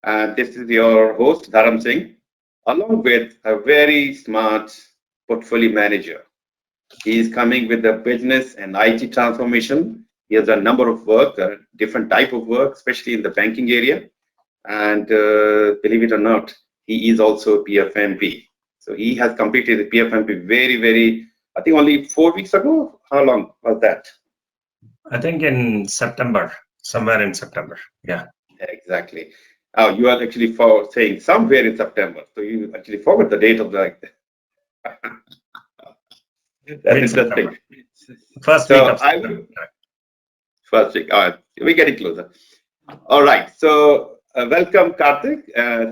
This is your host, Dharam Singh, along with a very smart portfolio manager. He is coming with the business and IT transformation. He has a number of work, different type of work, especially in the banking area. And believe it or not, he is also PfMP. So he has completed the PfMP I think only 4 weeks ago. How long was that? I think in September, somewhere in September. Yeah. Exactly. Oh, you are actually saying somewhere in September. So you actually forgot the date of the. That's interesting. First week of September. First week. All right. We're getting closer. All right. So welcome, Karthik.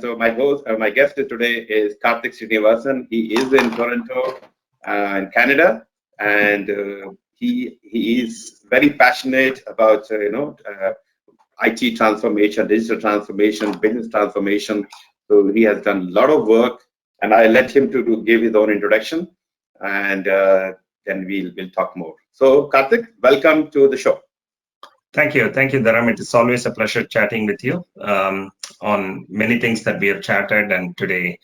So my guest today is Karthik Srinivasan. He is in Toronto, in Canada, and he is very passionate about IT transformation, digital transformation, business transformation. So he has done a lot of work, and I let him to give his own introduction, and then we'll talk more. So Karthik, welcome to the show. Thank you, Dharam. It is always a pleasure chatting with you on many things that we have chatted, and today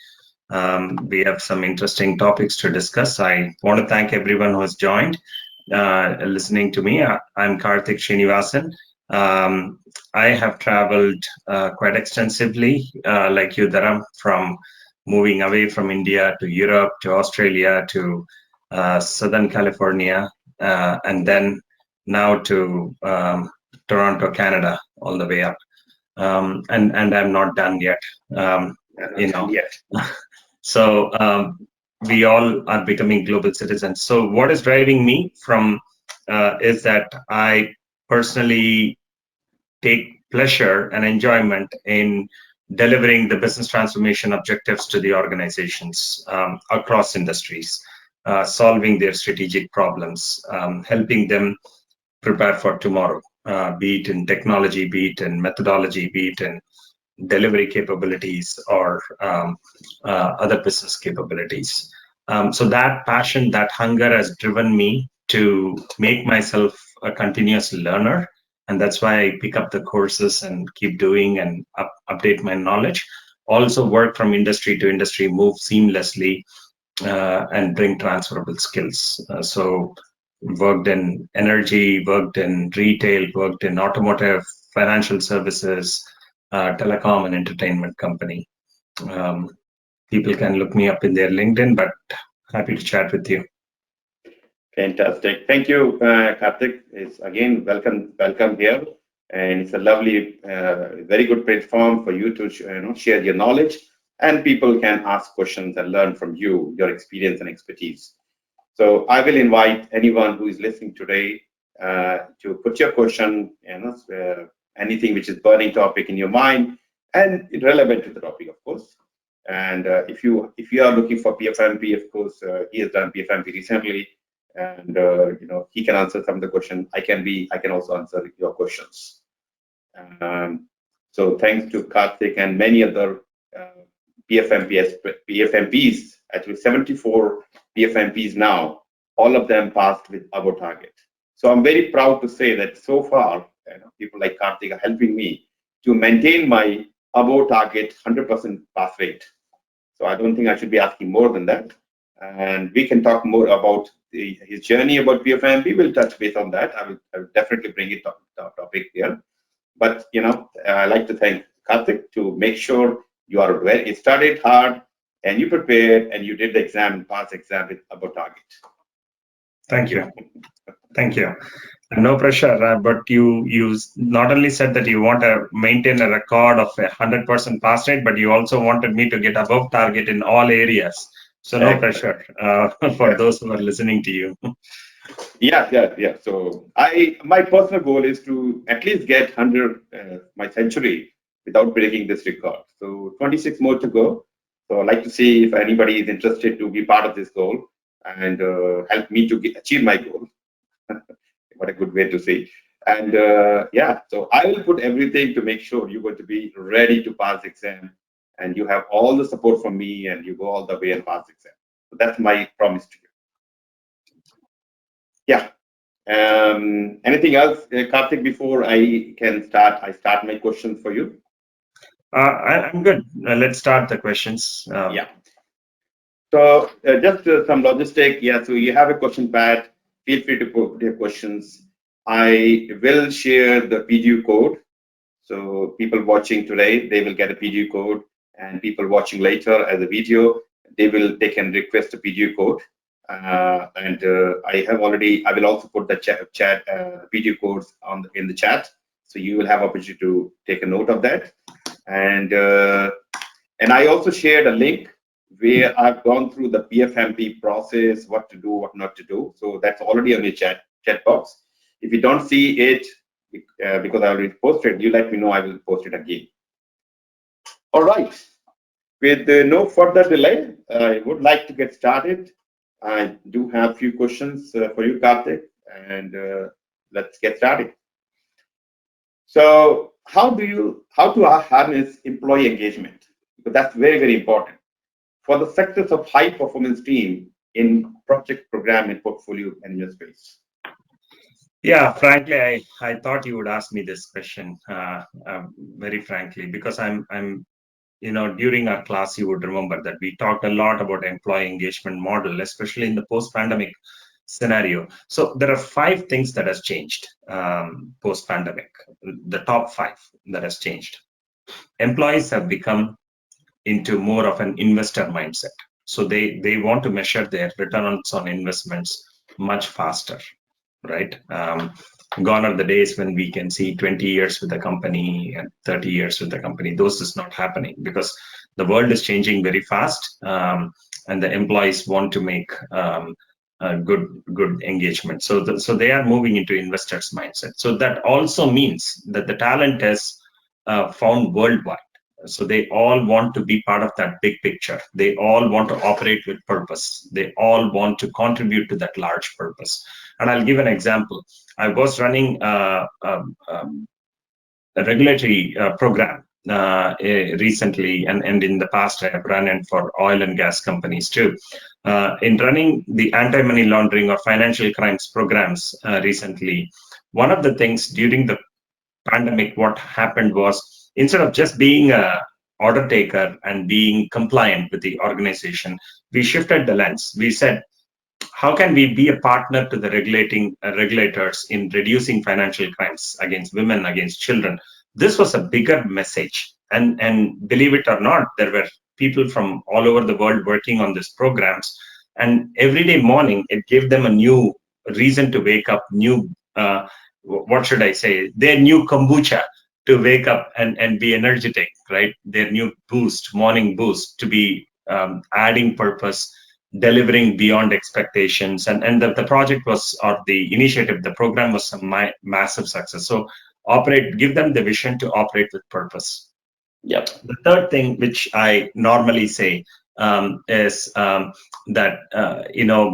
we have some interesting topics to discuss. I want to thank everyone who has joined, listening to me. I'm Karthik Srinivasan. I have traveled quite extensively, like you, Dharam, from moving away from India to Europe, to Australia, to Southern California, and then now to Toronto, Canada, all the way up. And I'm not done yet. So we all are becoming global citizens. So what is driving me from is that I personally take pleasure and enjoyment in delivering the business transformation objectives to the organizations across industries, solving their strategic problems, helping them prepare for tomorrow, be it in technology, be it in methodology, be it in delivery capabilities or other business capabilities. So that passion, that hunger has driven me to make myself a continuous learner. And that's why I pick up the courses and keep doing and update my knowledge. Also work from industry to industry, move seamlessly, and bring transferable skills. So worked in energy, worked in retail, worked in automotive, financial services, telecom and entertainment company. People can look me up in their LinkedIn, but happy to chat with you. Fantastic. Thank you, Karthik. It's again, welcome here. And it's a lovely, very good platform for you to share your knowledge, and people can ask questions and learn from you, your experience and expertise. So I will invite anyone who is listening today to put your question, anything which is burning topic in your mind and relevant to the topic, of course. And if you are looking for PfMP, of course, he has done PfMP recently, and he can answer some of the questions. I can also answer your questions. So thanks to Karthik and many other PfMPs, actually 74 PfMPs now, all of them passed with above target. So I'm very proud to say that so far, people like Karthik are helping me to maintain my above target 100% pass rate. So I don't think I should be asking more than that. And we can talk more about his journey about PfMP. We'll touch base on that. I will definitely bring it topic here. But I like to thank Karthik to make sure you are aware. It started hard, and you prepared, and you did the exam, pass exam with above target. Thank you. Thank you. No pressure, but you not only said that you want to maintain a record of 100% pass rate, but you also wanted me to get above target in all areas. So no pressure for those who are listening to you. Yeah. So my personal goal is to at least get 100 my century without breaking this record. So 26 more to go. So I'd like to see if anybody is interested to be part of this goal and help me to achieve my goal. What a good way to say. And so I will put everything to make sure you're going to be ready to pass exam, and you have all the support from me, and you go all the way and pass exam. So that's my promise to you. Yeah. Anything else, Karthik, before I start my questions for you? I'm good. Let's start the questions. Yeah. So just some logistic. Yeah. So you have a question pad. Feel free to put your questions. I will share the PDU code. So people watching today, they will get a PDU code, and people watching later as a video, they can request a PDU code. I will also put the chat PDU codes in the chat, so you will have opportunity to take a note of that. And I also shared a link where I've gone through the PfMP process, what to do, what not to do. So that's already on your chat box. If you don't see it, because I already posted, you let me know, I will post it again. All right. With no further delay, I would like to get started. I do have a few questions for you, Karthik, and let's get started. So how to harness employee engagement? Because that's very, very important for the success of high performance team in project, program, and portfolio management space. Yeah, frankly, I thought you would ask me this question, very frankly, because during our class, you would remember that we talked a lot about employee engagement model, especially in the post-pandemic scenario. So there are 5 things that has changed post-pandemic, the top 5 that has changed. Employees have become into more of an investor mindset. So they want to measure their returns on investments much faster, right? Gone are the days when we can see 20 years with the company and 30 years with the company. Those is not happening because the world is changing very fast, and the employees want to make good engagement. So they are moving into investors mindset. So that also means that the talent is found worldwide. So they all want to be part of that big picture. They all want to operate with purpose. They all want to contribute to that large purpose. And I'll give an example. I was running a regulatory program recently, and in the past I have run it for oil and gas companies too. In running the anti-money laundering or financial crimes programs recently, one of the things during the pandemic, what happened was, instead of just being a order taker and being compliant with the organization, we shifted the lens. We said, how can we be a partner to the regulators in reducing financial crimes against women, against children? This was a bigger message, and believe it or not, there were people from all over the world working on these programs, and every day morning it gave them a new reason to wake up, new what should I say, their new kombucha to wake up and be energetic, right? Their new boost, morning boost, to be adding purpose, delivering beyond expectations. And the project was, or the initiative, the program was a massive success. So give them the vision to operate with purpose. Yep. The third thing, which I normally say, is that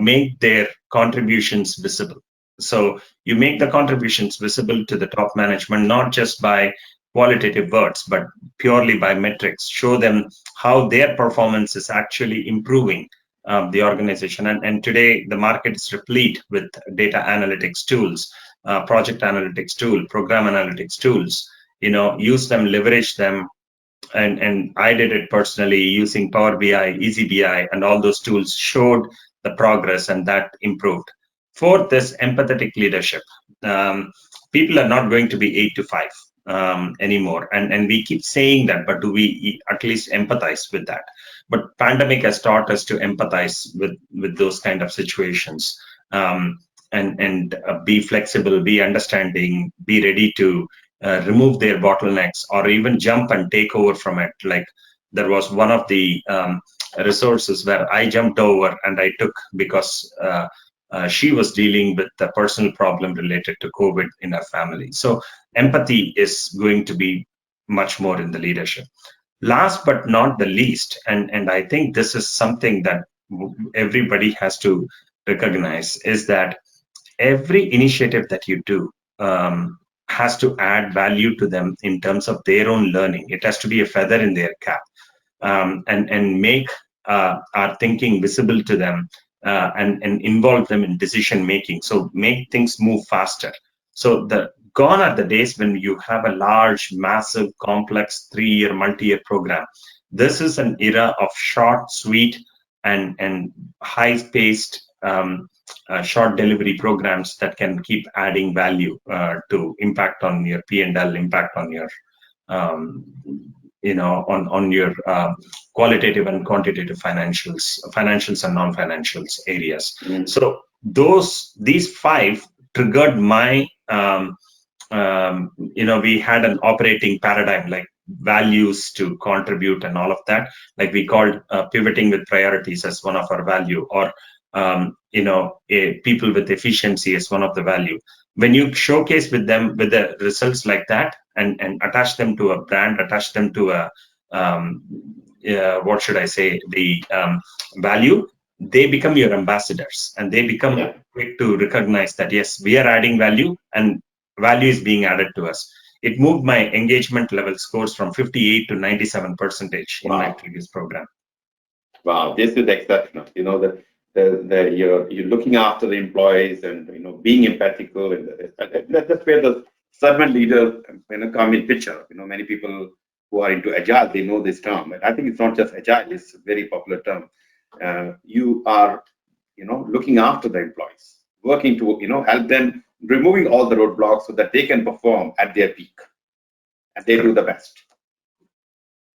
make their contributions visible. So you make the contributions visible to the top management, not just by qualitative words, but purely by metrics. Show them how their performance is actually improving the organization. And today the market is replete with data analytics tools, project analytics tool, program analytics tools. Use them, leverage them. And I did it personally using Power BI, Easy BI, and all those tools showed the progress, and that improved. Fourth is empathetic leadership. People are not going to be 8 to 5 anymore, and we keep saying that, but do we at least empathize with that? But pandemic has taught us to empathize with those kind of situations, and be flexible, be understanding, be ready to remove their bottlenecks, or even jump and take over from it. Like, there was one of the resources where I jumped over and I took, because she was dealing with a personal problem related to COVID in her family. So empathy is going to be much more in the leadership. Last but not the least, and I think this is something that everybody has to recognize, is that every initiative that you do has to add value to them in terms of their own learning. It has to be a feather in their cap, and make our thinking visible to them, and involve them in decision making. So make things move faster. So the Gone are the days when you have a large, massive, complex 3-year, multi-year program. This is an era of short, sweet, and high-paced, short delivery programs that can keep adding value to impact on your P&L, impact on your on your qualitative and quantitative financials and non-financials areas. So these 5 triggered my we had an operating paradigm, like values to contribute and all of that. Like we called pivoting with priorities as one of our value, or people with efficiency as one of the value. When you showcase with them with the results like that, and attach them to a brand, attach them to a what should I say, the value, they become your ambassadors, and they become quick to recognize that yes, we are adding value, and value is being added to us. It moved my engagement level scores from 58 to 97% in my previous program. Wow, this is exceptional. You're looking after the employees, and being empathical, and that's where the servant leaders come in picture. Many people who are into agile, they know this term, and I think it's not just agile; it's a very popular term. You are looking after the employees, working to help them, removing all the roadblocks so that they can perform at their peak, and they do the best.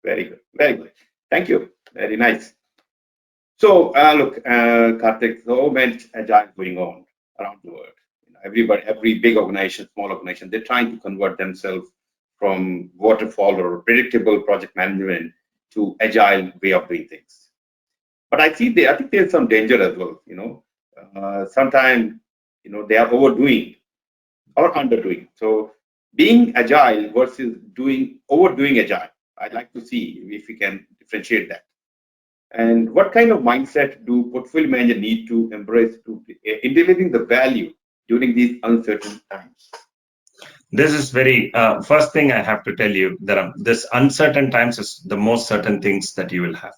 Very good, very good. Thank you. Very nice. So look, Karthik, so much agile going on around the world. Everybody, every big organization, small organization, they're trying to convert themselves from waterfall or predictable project management to agile way of doing things. But I think there's some danger as well. Sometimes they are overdoing or underdoing. So being agile versus overdoing agile, I'd like to see if we can differentiate that. And what kind of mindset do portfolio managers need to embrace in delivering the value during these uncertain times? This is very first thing I have to tell you, that this uncertain times is the most certain things that you will have.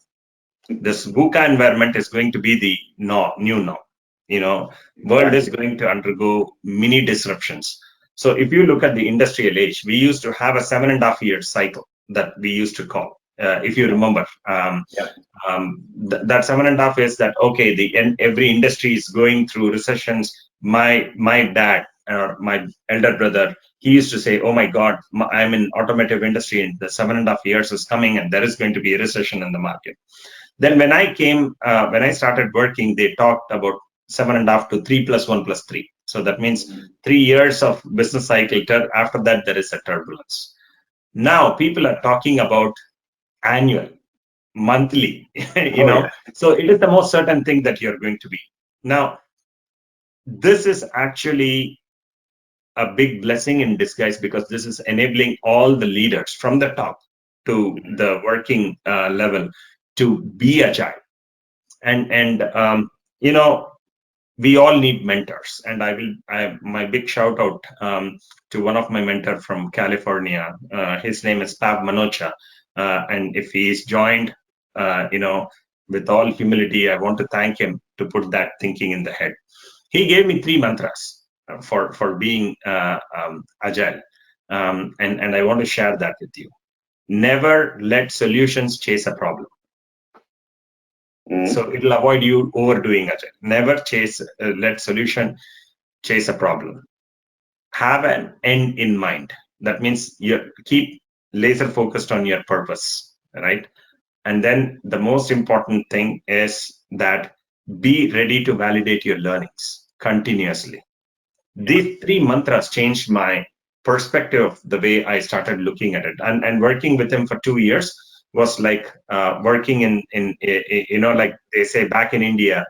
This VUCA environment is going to be the new norm. World is going to undergo mini disruptions. So if you look at the industrial age, we used to have a 7.5 year cycle that we used to call. If you remember, that 7.5 years that every industry is going through recessions. My dad or my elder brother, he used to say, "Oh my God, I'm in automotive industry, and the 7.5 years is coming, and there is going to be a recession in the market." Then when I started working, they talked about 7.5 to 3 plus 1 plus 3. So that means 3 years of business cycle. After that, there is a turbulence. Now people are talking about annual, monthly, So it is the most certain thing that you're going to be. Now, this is actually a big blessing in disguise, because this is enabling all the leaders from the top to the working level to be agile. And we all need mentors, and my big shout out to one of my mentor from California. His name is Pab Manocha. And if he is joined, with all humility, I want to thank him to put that thinking in the head. He gave me 3 mantras for being agile, and I want to share that with you. Never let solutions chase a problem. So it'll avoid you overdoing agile. Never let solution chase a problem. Have an end in mind. That means you keep laser focused on your purpose, right? And then the most important thing is that be ready to validate your learnings continuously. These 3 mantras changed my perspective of the way I started looking at it. And working with him for 2 years was like working in like they say back in India,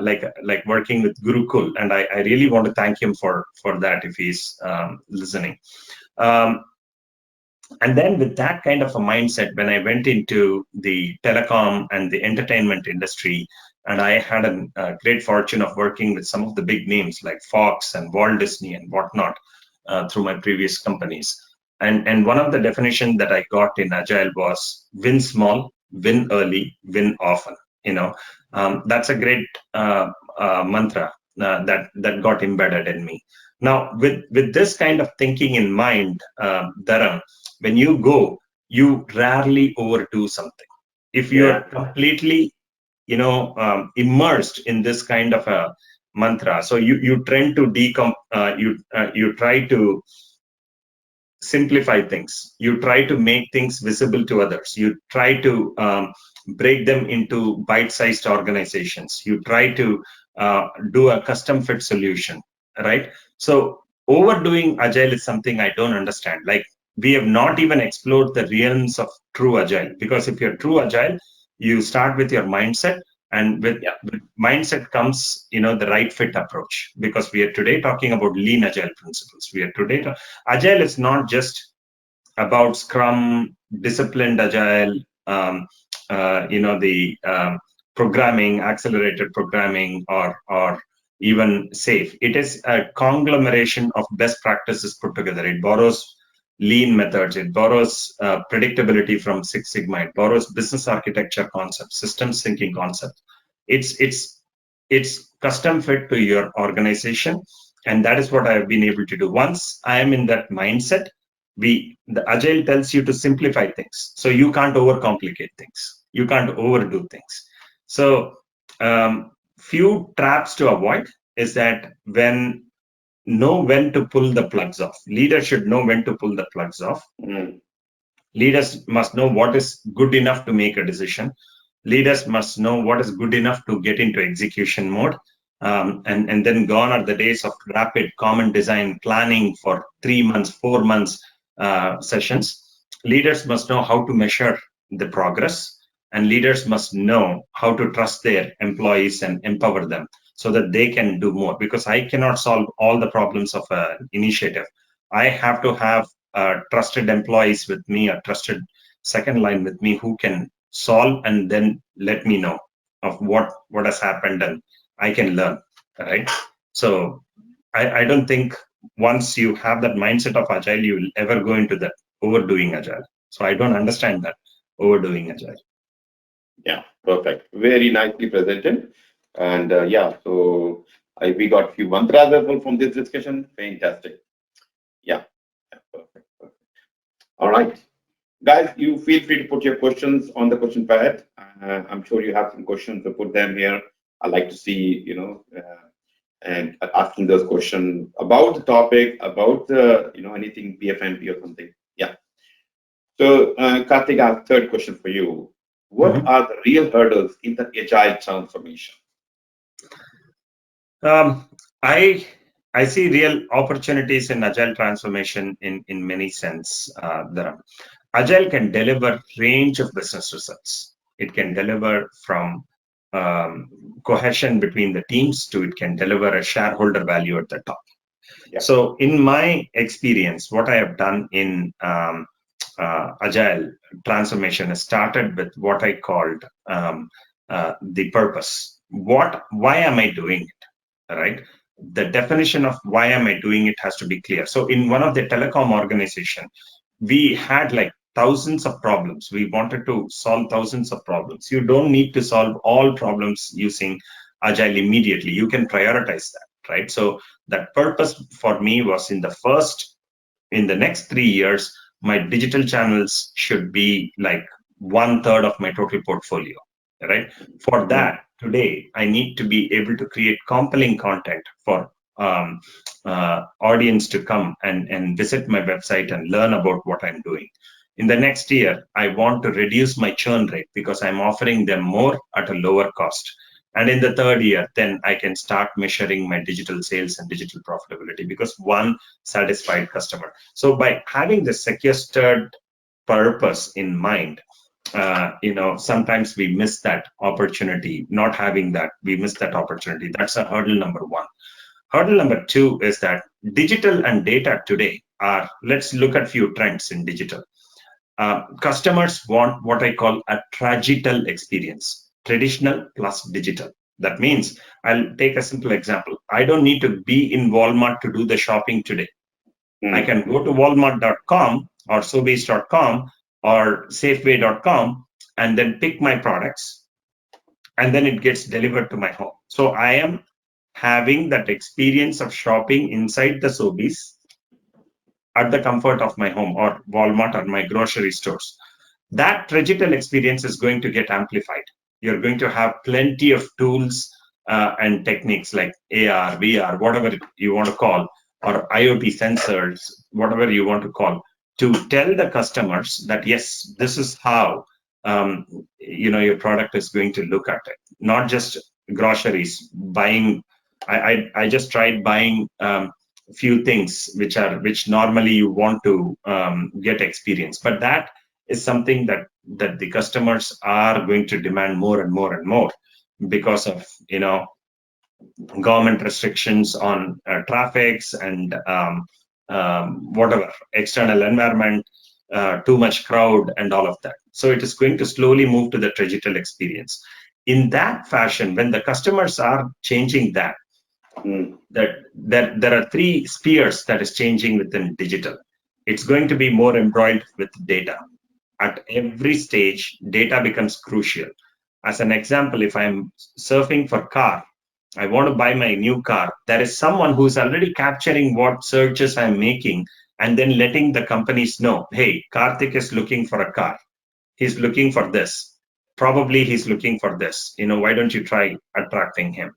like working with Gurukul. And I really want to thank him for that if he's listening. And then with that kind of a mindset, when I went into the telecom and the entertainment industry, and I had a great fortune of working with some of the big names like Fox and Walt Disney and whatnot through my previous companies. And one of the definitions that I got in Agile was win small, win early, win often. That's a great mantra that got embedded in me. Now, with this kind of thinking in mind, Dharam, when you go, you rarely overdo something. If you are completely, immersed in this kind of a mantra, so you tend to you try to simplify things. You try to make things visible to others. You try to break them into bite-sized organizations. You try to do a custom fit solution, right? So overdoing agile is something I don't understand. Like, we have not even explored the realms of true agile, because if you're true agile, you start with your mindset, and with mindset comes the right fit approach, because we are today talking about lean agile principles. We are today agile is not just about scrum, disciplined agile, the programming, accelerated programming, or even safe. It is a conglomeration of best practices put together. It borrows lean methods, it borrows predictability from Six Sigma, it borrows business architecture concepts, systems thinking concepts. It's custom fit to your organization, and that is what I have been able to do. Once I am in that mindset, the agile tells you to simplify things, so you can't overcomplicate things, you can't overdo things. So few traps to avoid is that know when to pull the plugs off. Leaders should know when to pull the plugs off. Leaders must know what is good enough to make a decision. Leaders must know what is good enough to get into execution mode. And then gone are the days of rapid common design planning for 3 months, 4 months sessions. Leaders must know how to measure the progress, and leaders must know how to trust their employees and empower them so that they can do more, because I cannot solve all the problems of an initiative. I have to have trusted employees with me, a trusted second line with me, who can solve and then let me know of what has happened, and I can learn, right? So I don't think once you have that mindset of agile, you will ever go into that overdoing agile. So I don't understand that overdoing agile. Yeah, perfect. Very nicely presented. And so we got a few mantras as well from this discussion. Fantastic. Yeah, perfect. All right. Guys, you feel free to put your questions on the question pad. I'm sure you have some questions, so put them here. I like to see, and asking those questions about the topic, about the, anything PfMP or something. Yeah. So, Karthik, I have a third question for you. What are the real hurdles in the agile transformation? I see real opportunities in agile transformation in many sense. Agile can deliver range of business results. It can deliver from cohesion between the teams to it can deliver a shareholder value at the top. Yeah. So in my experience, what I have done in agile transformation has started with what I called the purpose. Why am I doing it? Right? The definition of why am I doing it has to be clear. So in one of the telecom organization, we had like thousands of problems. We wanted to solve thousands of problems. You don't need to solve all problems using agile immediately. You can prioritize that, right? So that purpose for me was in the next 3 years, my digital channels should be like 1/3 of my total portfolio, right? For that, today, I need to be able to create compelling content for audience to come and visit my website and learn about what I'm doing. In the next year, I want to reduce my churn rate because I'm offering them more at a lower cost. And in the third year, then I can start measuring my digital sales and digital profitability because one satisfied customer. So by having the sequestered purpose in mind, sometimes we miss that opportunity. Not having that, we miss that opportunity. That's a hurdle number one. Hurdle number two is that digital and data today are, let's look at few trends in digital. Customers want what I call a tragital experience, traditional plus digital. That means, I'll take a simple example. I don't need to be in Walmart to do the shopping today. I can go to walmart.com or sobeys.com or safeway.com and then pick my products, and then it gets delivered to my home. So I am having that experience of shopping inside the Sobeys at the comfort of my home or Walmart or my grocery stores. That digital experience is going to get amplified. You're going to have plenty of tools and techniques like AR, VR, whatever you want to call, or IoT sensors, whatever you want to call, to tell the customers that yes, this is how your product is going to look at it. Not just groceries, buying. I just tried buying few things which normally you want to get experience, but that is something that the customers are going to demand more and more and more because of government restrictions on traffics and whatever external environment, too much crowd and all of that. So it is going to slowly move to the digital experience. In that fashion, when the customers are changing that there are three spheres that is changing within digital. It's going to be more embroiled with data. At every stage, data becomes crucial. As an example, if I'm surfing for car, I want to buy my new car, there is someone who's already capturing what searches I'm making and then letting the companies know, hey, Karthik is looking for a car. He's looking for this. Probably he's looking for this. Why don't you try attracting him?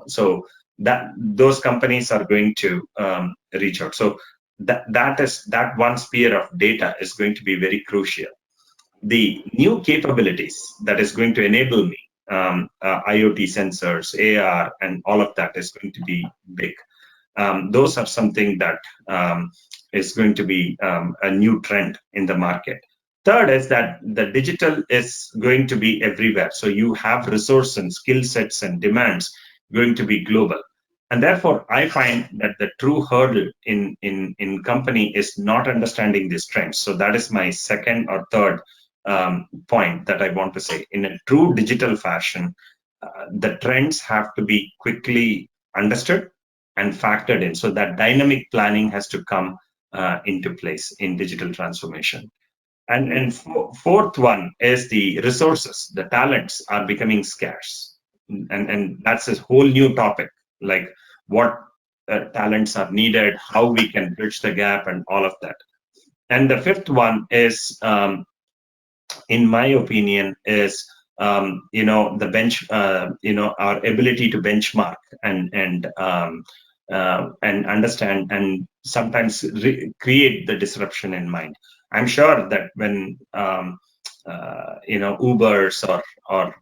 So that those companies are going to reach out. So that one sphere of data is going to be very crucial. The new capabilities that is going to enable me, IoT sensors, AR, and all of that is going to be big. Those are something that is going to be a new trend in the market. Third is that the digital is going to be everywhere. So you have resource and skill sets and demands going to be global. And therefore, I find that the true hurdle in company is not understanding these trends. So that is my second or third point that I want to say. In a true digital fashion, the trends have to be quickly understood and factored in. So that dynamic planning has to come into place in digital transformation. And fourth one is the resources. The talents are becoming scarce. And that's a whole new topic, like what talents are needed, how we can bridge the gap and all of that. And the fifth one is, in my opinion, is the bench, our ability to benchmark and understand and sometimes create the disruption in mind. I'm sure that when Ubers or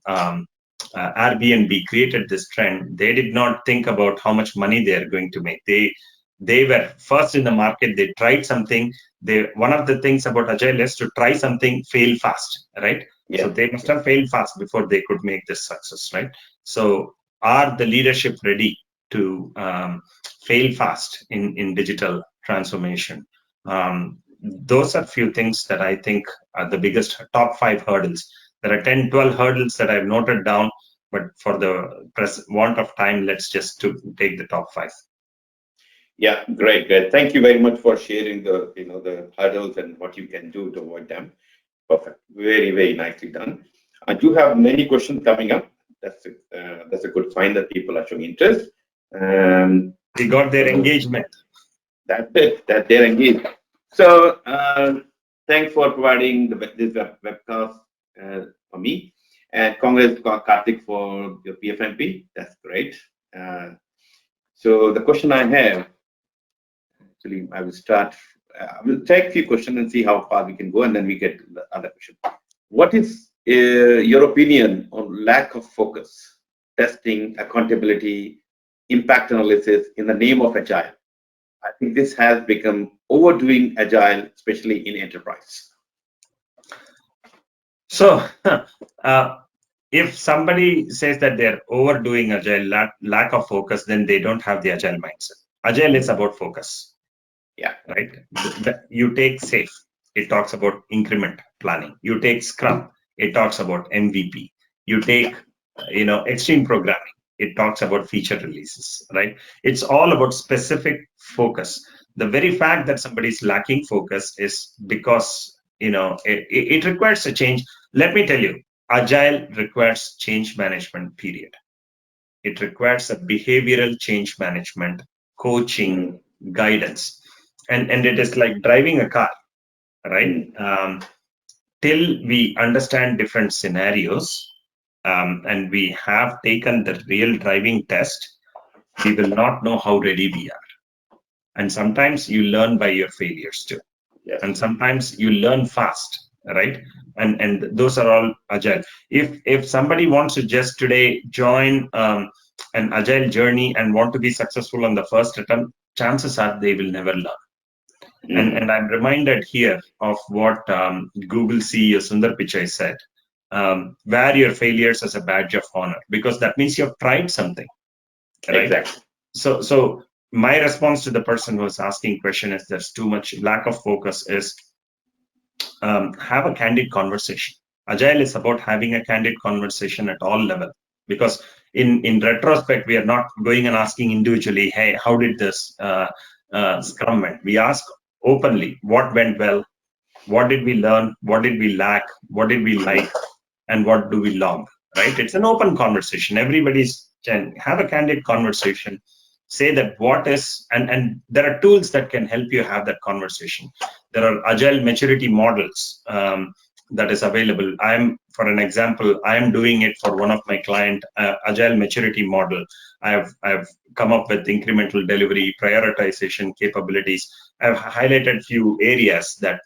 Airbnb created this trend, they did not think about how much money they are going to make. They were first in the market. They tried something. One of the things about Agile is to try something, fail fast, right? Yeah. So they must have failed fast before they could make this success, right? So are the leadership ready to fail fast in digital transformation? Those are few things that I think are the biggest top 5 hurdles. There are 10, 12 hurdles that I've noted down, but for the want of time, let's just take the top 5. Yeah, great. Thank you very much for sharing the hurdles and what you can do to avoid them. Perfect. Very, very nicely done. I do have many questions coming up. That's a good sign that people are showing interest. They got their engagement. That's it. That they're engaged. So thanks for providing this webcast for me. And congrats, Karthik, for your PfMP. That's great. So the question I have, actually, I will take a few questions and see how far we can go, and then we get the other question. What is your opinion on lack of focus, testing, accountability, impact analysis in the name of Agile? I think this has become overdoing Agile, especially in enterprise. So, if somebody says that they're overdoing Agile, lack of focus, then they don't have the Agile mindset. Agile is about focus. Yeah. Right. You take SAFe, it talks about increment planning. You take Scrum, it talks about MVP. You take, extreme programming, it talks about feature releases, right? It's all about specific focus. The very fact that somebody is lacking focus is because, it requires a change. Let me tell you, Agile requires change management, period. it requires a behavioral change management, coaching, guidance. And it is like driving a car, right? Till we understand different scenarios and we have taken the real driving test, we will not know how ready we are. And sometimes you learn by your failures too. Yes. And sometimes you learn fast, right? And those are all agile. If somebody wants to just today join an agile journey and want to be successful on the first attempt, chances are they will never learn. And I'm reminded here of what Google CEO Sundar Pichai said: wear your failures as a badge of honor, because that means you've tried something, right? Exactly. So my response to the person who was asking question is there's too much lack of focus is have a candid conversation. Agile is about having a candid conversation at all level, because in retrospect, we are not going and asking individually, hey, how did this Scrum went? We ask openly what went well, what did we learn, what did we lack, what did we like, and what do we log, right? It's an open conversation. Everybody's can have a candid conversation, say that what is, and there are tools that can help you have that conversation. There are agile maturity models that is available. For an example, I am doing it for one of my client, agile maturity model. I've come up with incremental delivery, prioritization capabilities. I've highlighted few areas that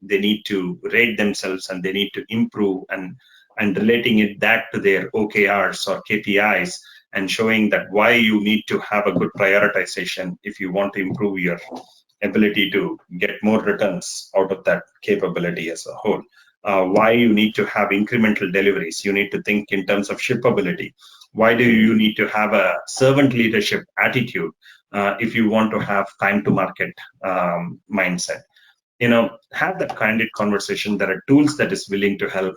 they need to rate themselves and they need to improve, and relating it back to their OKRs or KPIs, and showing that why you need to have a good prioritization if you want to improve your ability to get more returns out of that capability as a whole. Why you need to have incremental deliveries. You need to think in terms of shippability. Why do you need to have a servant leadership attitude if you want to have time to market mindset? Have that candid conversation. There are tools that is willing to help.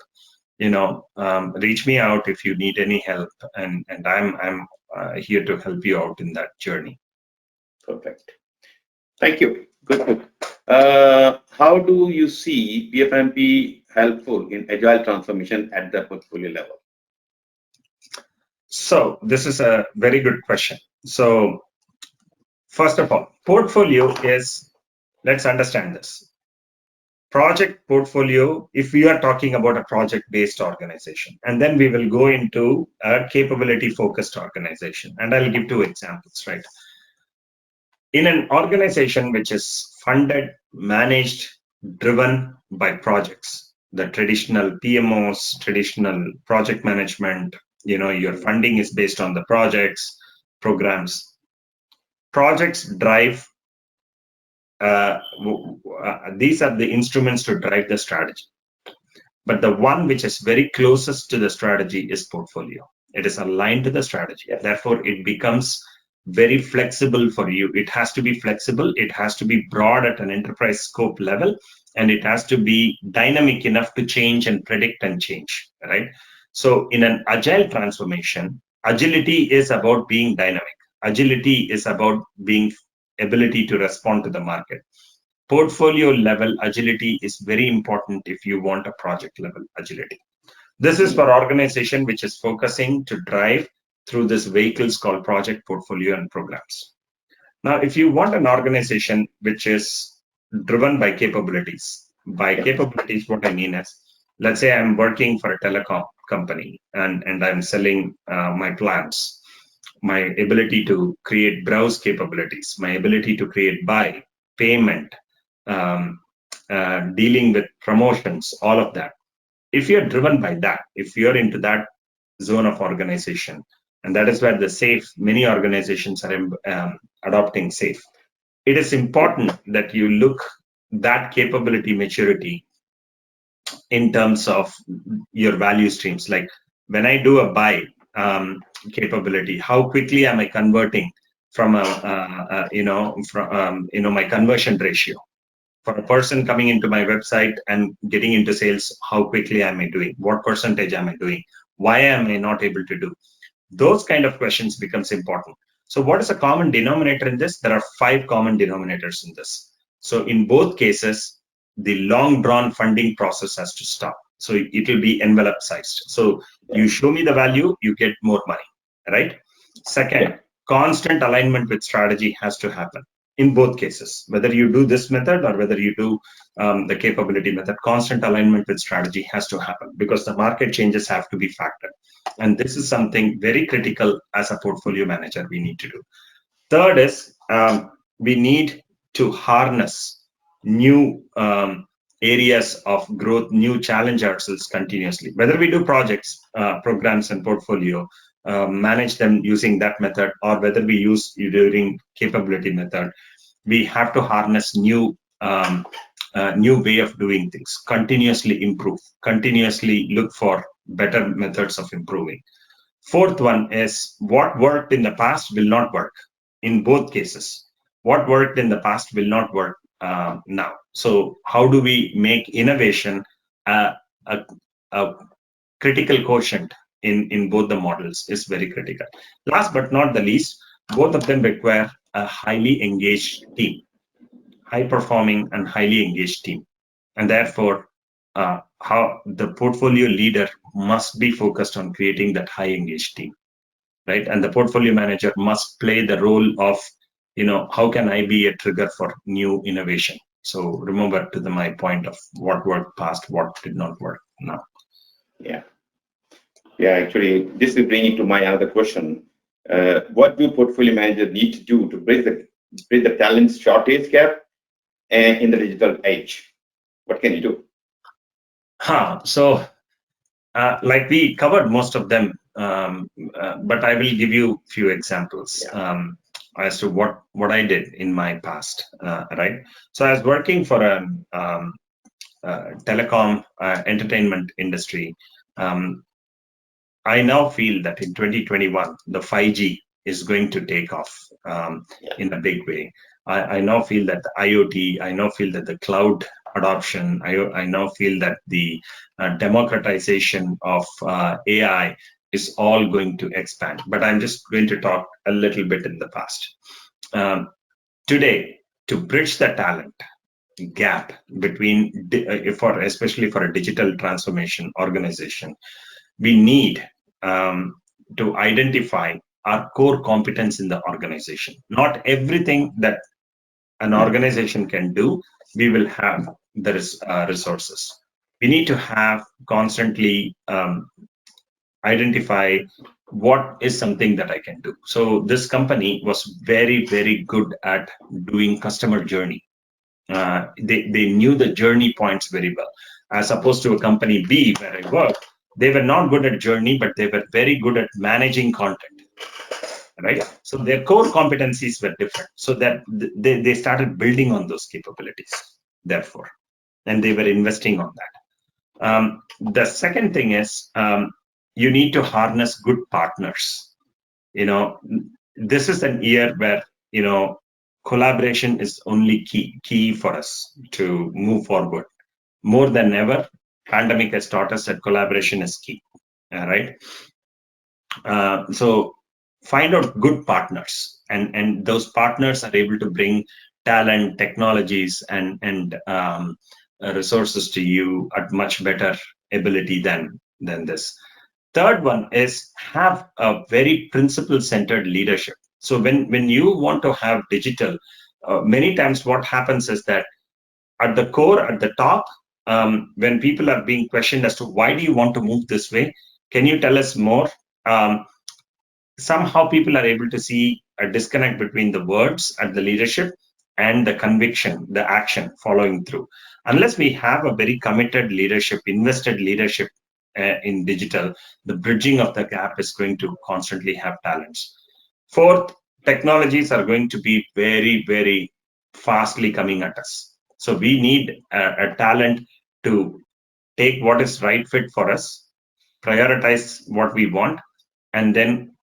Reach me out if you need any help, and I'm here to help you out in that journey. Perfect. Thank you. Good. How do you see PfMP helpful in agile transformation at the portfolio level? So this is a very good question. So first of all, portfolio is, let's understand this. Project portfolio, if we are talking about a project-based organization, and then we will go into a capability-focused organization, and I'll give 2 examples, right? In an organization which is funded, managed, driven by projects, the traditional PMOs, traditional project management, your funding is based on the projects, programs. Projects drive these are the instruments to drive the strategy. But the one which is very closest to the strategy is portfolio. It is aligned to the strategy. Therefore, it becomes very flexible for you. It has to be flexible. It has to be broad at an enterprise scope level, and it has to be dynamic enough to change and predict and change, right? So in an agile transformation, agility is about being dynamic. Agility is about being ability to respond to the market. Portfolio level agility is very important if you want a project level agility. This is for organization which is focusing to drive through these vehicles called project, portfolio, and programs. Now, if you want an organization which is driven by capabilities, what I mean is, let's say I'm working for a telecom company and I'm selling my plans. My ability to create browse capabilities, my ability to create buy, payment, dealing with promotions, all of that. If you're driven by that, if you're into that zone of organization, and that is where the SAFe, many organizations are adopting SAFe. It is important that you look that capability maturity in terms of your value streams. Like when I do a buy, capability, how quickly am I converting from my conversion ratio? For a person coming into my website and getting into sales, how quickly am I doing? What percentage am I doing? Why am I not able to do? Those kind of questions becomes important. So what is a common denominator in this? There are 5 common denominators in this. So in both cases, the long drawn funding process has to stop. So it will be envelope sized. So you show me the value, you get more money, right? Second, constant alignment with strategy has to happen in both cases. Whether you do this method or whether you do the capability method, constant alignment with strategy has to happen because the market changes have to be factored. And this is something very critical as a portfolio manager we need to do. Third is we need to harness new areas of growth, new challenge ourselves continuously. Whether we do projects, programs, and portfolio, manage them using that method, or whether we use during capability method, we have to harness new way of doing things, continuously improve, continuously look for better methods of improving. Fourth one is what worked in the past will not work in both cases. What worked in the past will not work now. So how do we make innovation a critical quotient in both the models is very critical. Last but not the least, both of them require a highly engaged team, high performing and highly engaged team. And therefore, how the portfolio leader must be focused on creating that high engaged team, right? And the portfolio manager must play the role of, how can I be a trigger for new innovation? So remember to my point of what worked past, what did not work now. Yeah. Actually, this is bringing to my other question. What do portfolio managers need to do to bridge the talent shortage gap in the digital age? What can you do? So, like we covered most of them, but I will give you a few examples as to what I did in my past, right? So I was working for a telecom entertainment industry. I now feel that in 2021, the 5G is going to take off in a big way. I now feel that the IoT, I now feel that the cloud adoption, I now feel that the democratization of AI is all going to expand. But I'm just going to talk a little bit in the past. Today, to bridge the talent gap between, especially for a digital transformation organization, we need to identify our core competence in the organization. Not everything that an organization can do, we will have the resources. We need to have constantly identify what is something that I can do. So this company was very, very good at doing customer journey. They knew the journey points very well. As opposed to a company B where I worked, they were not good at journey, but they were very good at managing content, right? So their core competencies were different. So that they started building on those capabilities, therefore, and they were investing on that. The second thing is you need to harness good partners. This is an year where, collaboration is only key for us to move forward. More than ever, pandemic has taught us that collaboration is key, right? So find out good partners, and those partners are able to bring talent, technologies, and resources to you at much better ability than this. Third one is have a very principle-centered leadership. So when you want to have digital, many times what happens is that at the core, at the top, when people are being questioned as to why do you want to move this way, can you tell us more? Somehow people are able to see a disconnect between the words at the leadership and the conviction, the action following through. Unless we have a very committed leadership, invested leadership in digital, the bridging of the gap is going to constantly have talents. Fourth, technologies are going to be very, very fastly coming at us. So we need a talent to take what is right fit for us, prioritize what we want, and then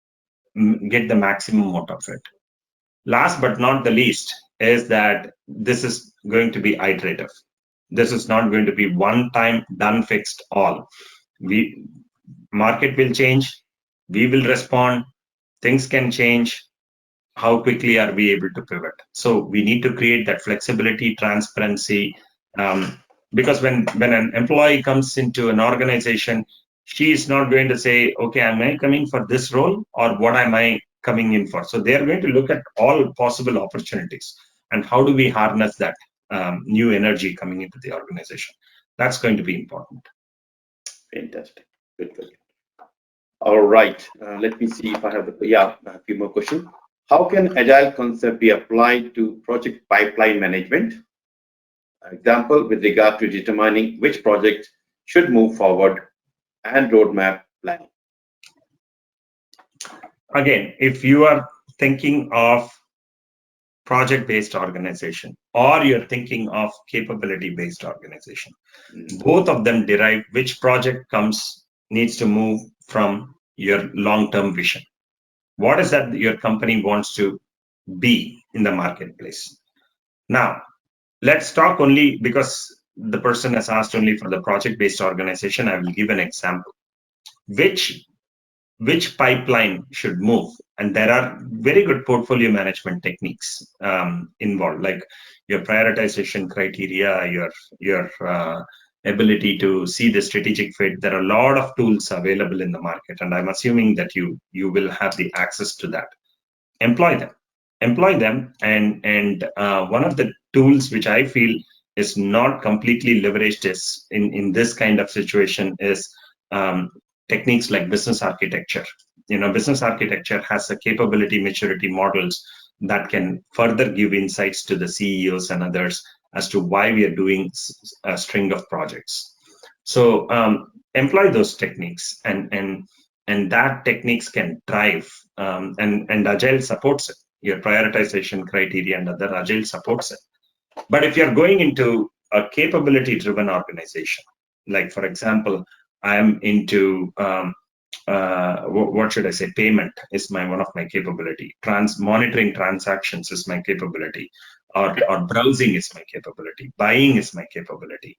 get the maximum out of it. Last but not the least is that this is going to be iterative. This is not going to be one time done, fixed all. Market will change, we will respond, things can change. How quickly are we able to pivot? So we need to create that flexibility, transparency, because when an employee comes into an organization, she is not going to say, okay, am I coming for this role, or what am I coming in for. So they are going to look at all possible opportunities and how do we harness that new energy coming into the organization. That's going to be important. Fantastic. Good. All right. Let me see if I have a few more questions. How can Agile concept be applied to project pipeline management? Example, with regard to determining which project should move forward and roadmap planning. Again, if you are thinking of project-based organization or you're thinking of capability-based organization, both of them derive which project needs to move from your long-term vision. What is that your company wants to be in the marketplace? Now, let's talk only because the person has asked only for the project-based organization. I will give an example. Which pipeline should move? And there are very good portfolio management techniques involved, like your prioritization criteria, your ability to see the strategic fit. There are a lot of tools available in the market, and I'm assuming that you will have the access to that. Employ them, and one of the tools which I feel is not completely leveraged is in this kind of situation is techniques like business architecture. Business architecture has a capability maturity models that can further give insights to the CEOs and others as to why we are doing a string of projects. So employ those techniques, and that techniques can drive, and Agile supports it. Your prioritization criteria and other Agile supports it. But if you're going into a capability-driven organization, like for example, I'm into what should I say? Payment is one of my capability. Monitoring transactions is my capability, or browsing is my capability. Buying is my capability.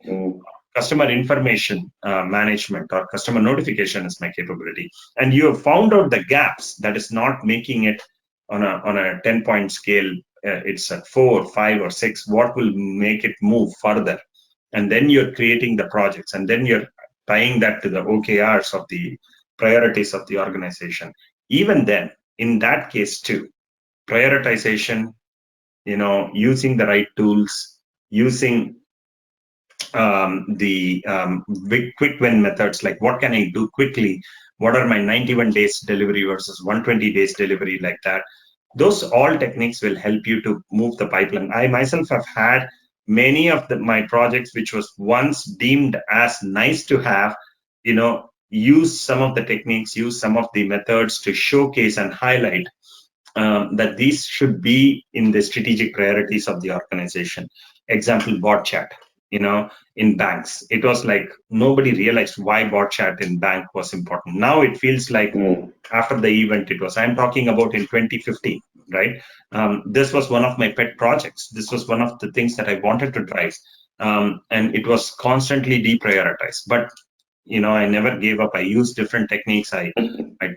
Customer information management or customer notification is my capability. And you have found out the gaps that is not making it on a 10-point scale. It's at 4, 5, or 6. What will make it move further? And then you're creating the projects, and then you're tying that to the OKRs of the priorities of the organization. Even then, in that case too, prioritization, using the right tools, using the quick win methods, like what can I do quickly? What are my 91 days delivery versus 120 days delivery, like that? Those all techniques will help you to move the pipeline. I myself have had many of my projects, which was once deemed as nice to have, use some of the techniques, use some of the methods to showcase and highlight that these should be in the strategic priorities of the organization. Example, bot chat. In banks, it was like nobody realized why bot chat in bank was important. Now it feels like after the event, I'm talking about in 2015, right? This was one of my pet projects. This was one of the things that I wanted to drive. And it was constantly deprioritized. But, I never gave up. I used different techniques. I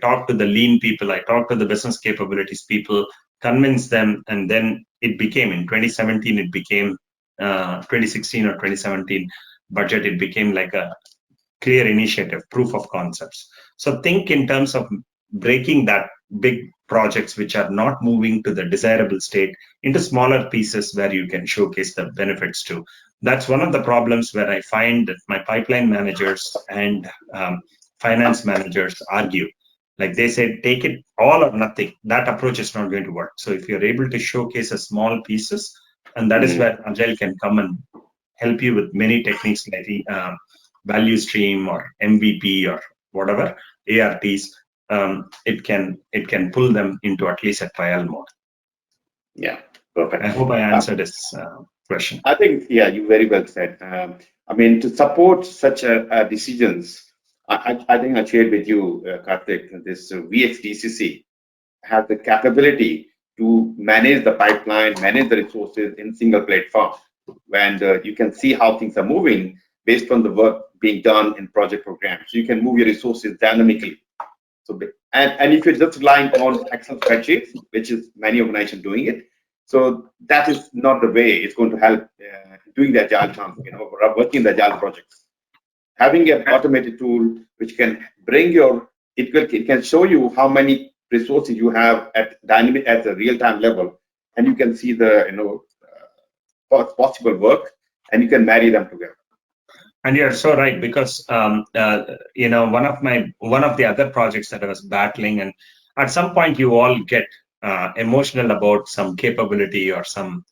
talked to the lean people. I talked to the business capabilities people, convinced them. And then it became, in 2017, it became 2016 or 2017 budget, it became like a clear initiative, proof of concepts. So think in terms of breaking that big projects which are not moving to the desirable state into smaller pieces where you can showcase the benefits to. That's one of the problems where I find that my pipeline managers and finance managers argue. Like they say, take it all or nothing. That approach is not going to work. So if you're able to showcase a small pieces, and that is where Agile can come and help you with many techniques like value stream or MVP or whatever, ARTs, it can pull them into at least a trial mode. Yeah, perfect. I hope I answered this question. I think, yeah, you very well said. To support such decisions, I think I shared with you, Karthik, this VxDCC has the capability to manage the pipeline, manage the resources in single platform. When you can see how things are moving based on the work being done in project programs. So you can move your resources dynamically. So, and if you're just relying on Excel spreadsheets, which is many organizations doing it, so that is not the way it's going to help doing the Agile working the Agile projects. Having an automated tool which can bring it can show you how many resources you have at dynamic at the real-time level, and you can see the possible work, and you can marry them together. And you're so right, because one of the other projects that I was battling, and at some point you all get emotional about some capability or some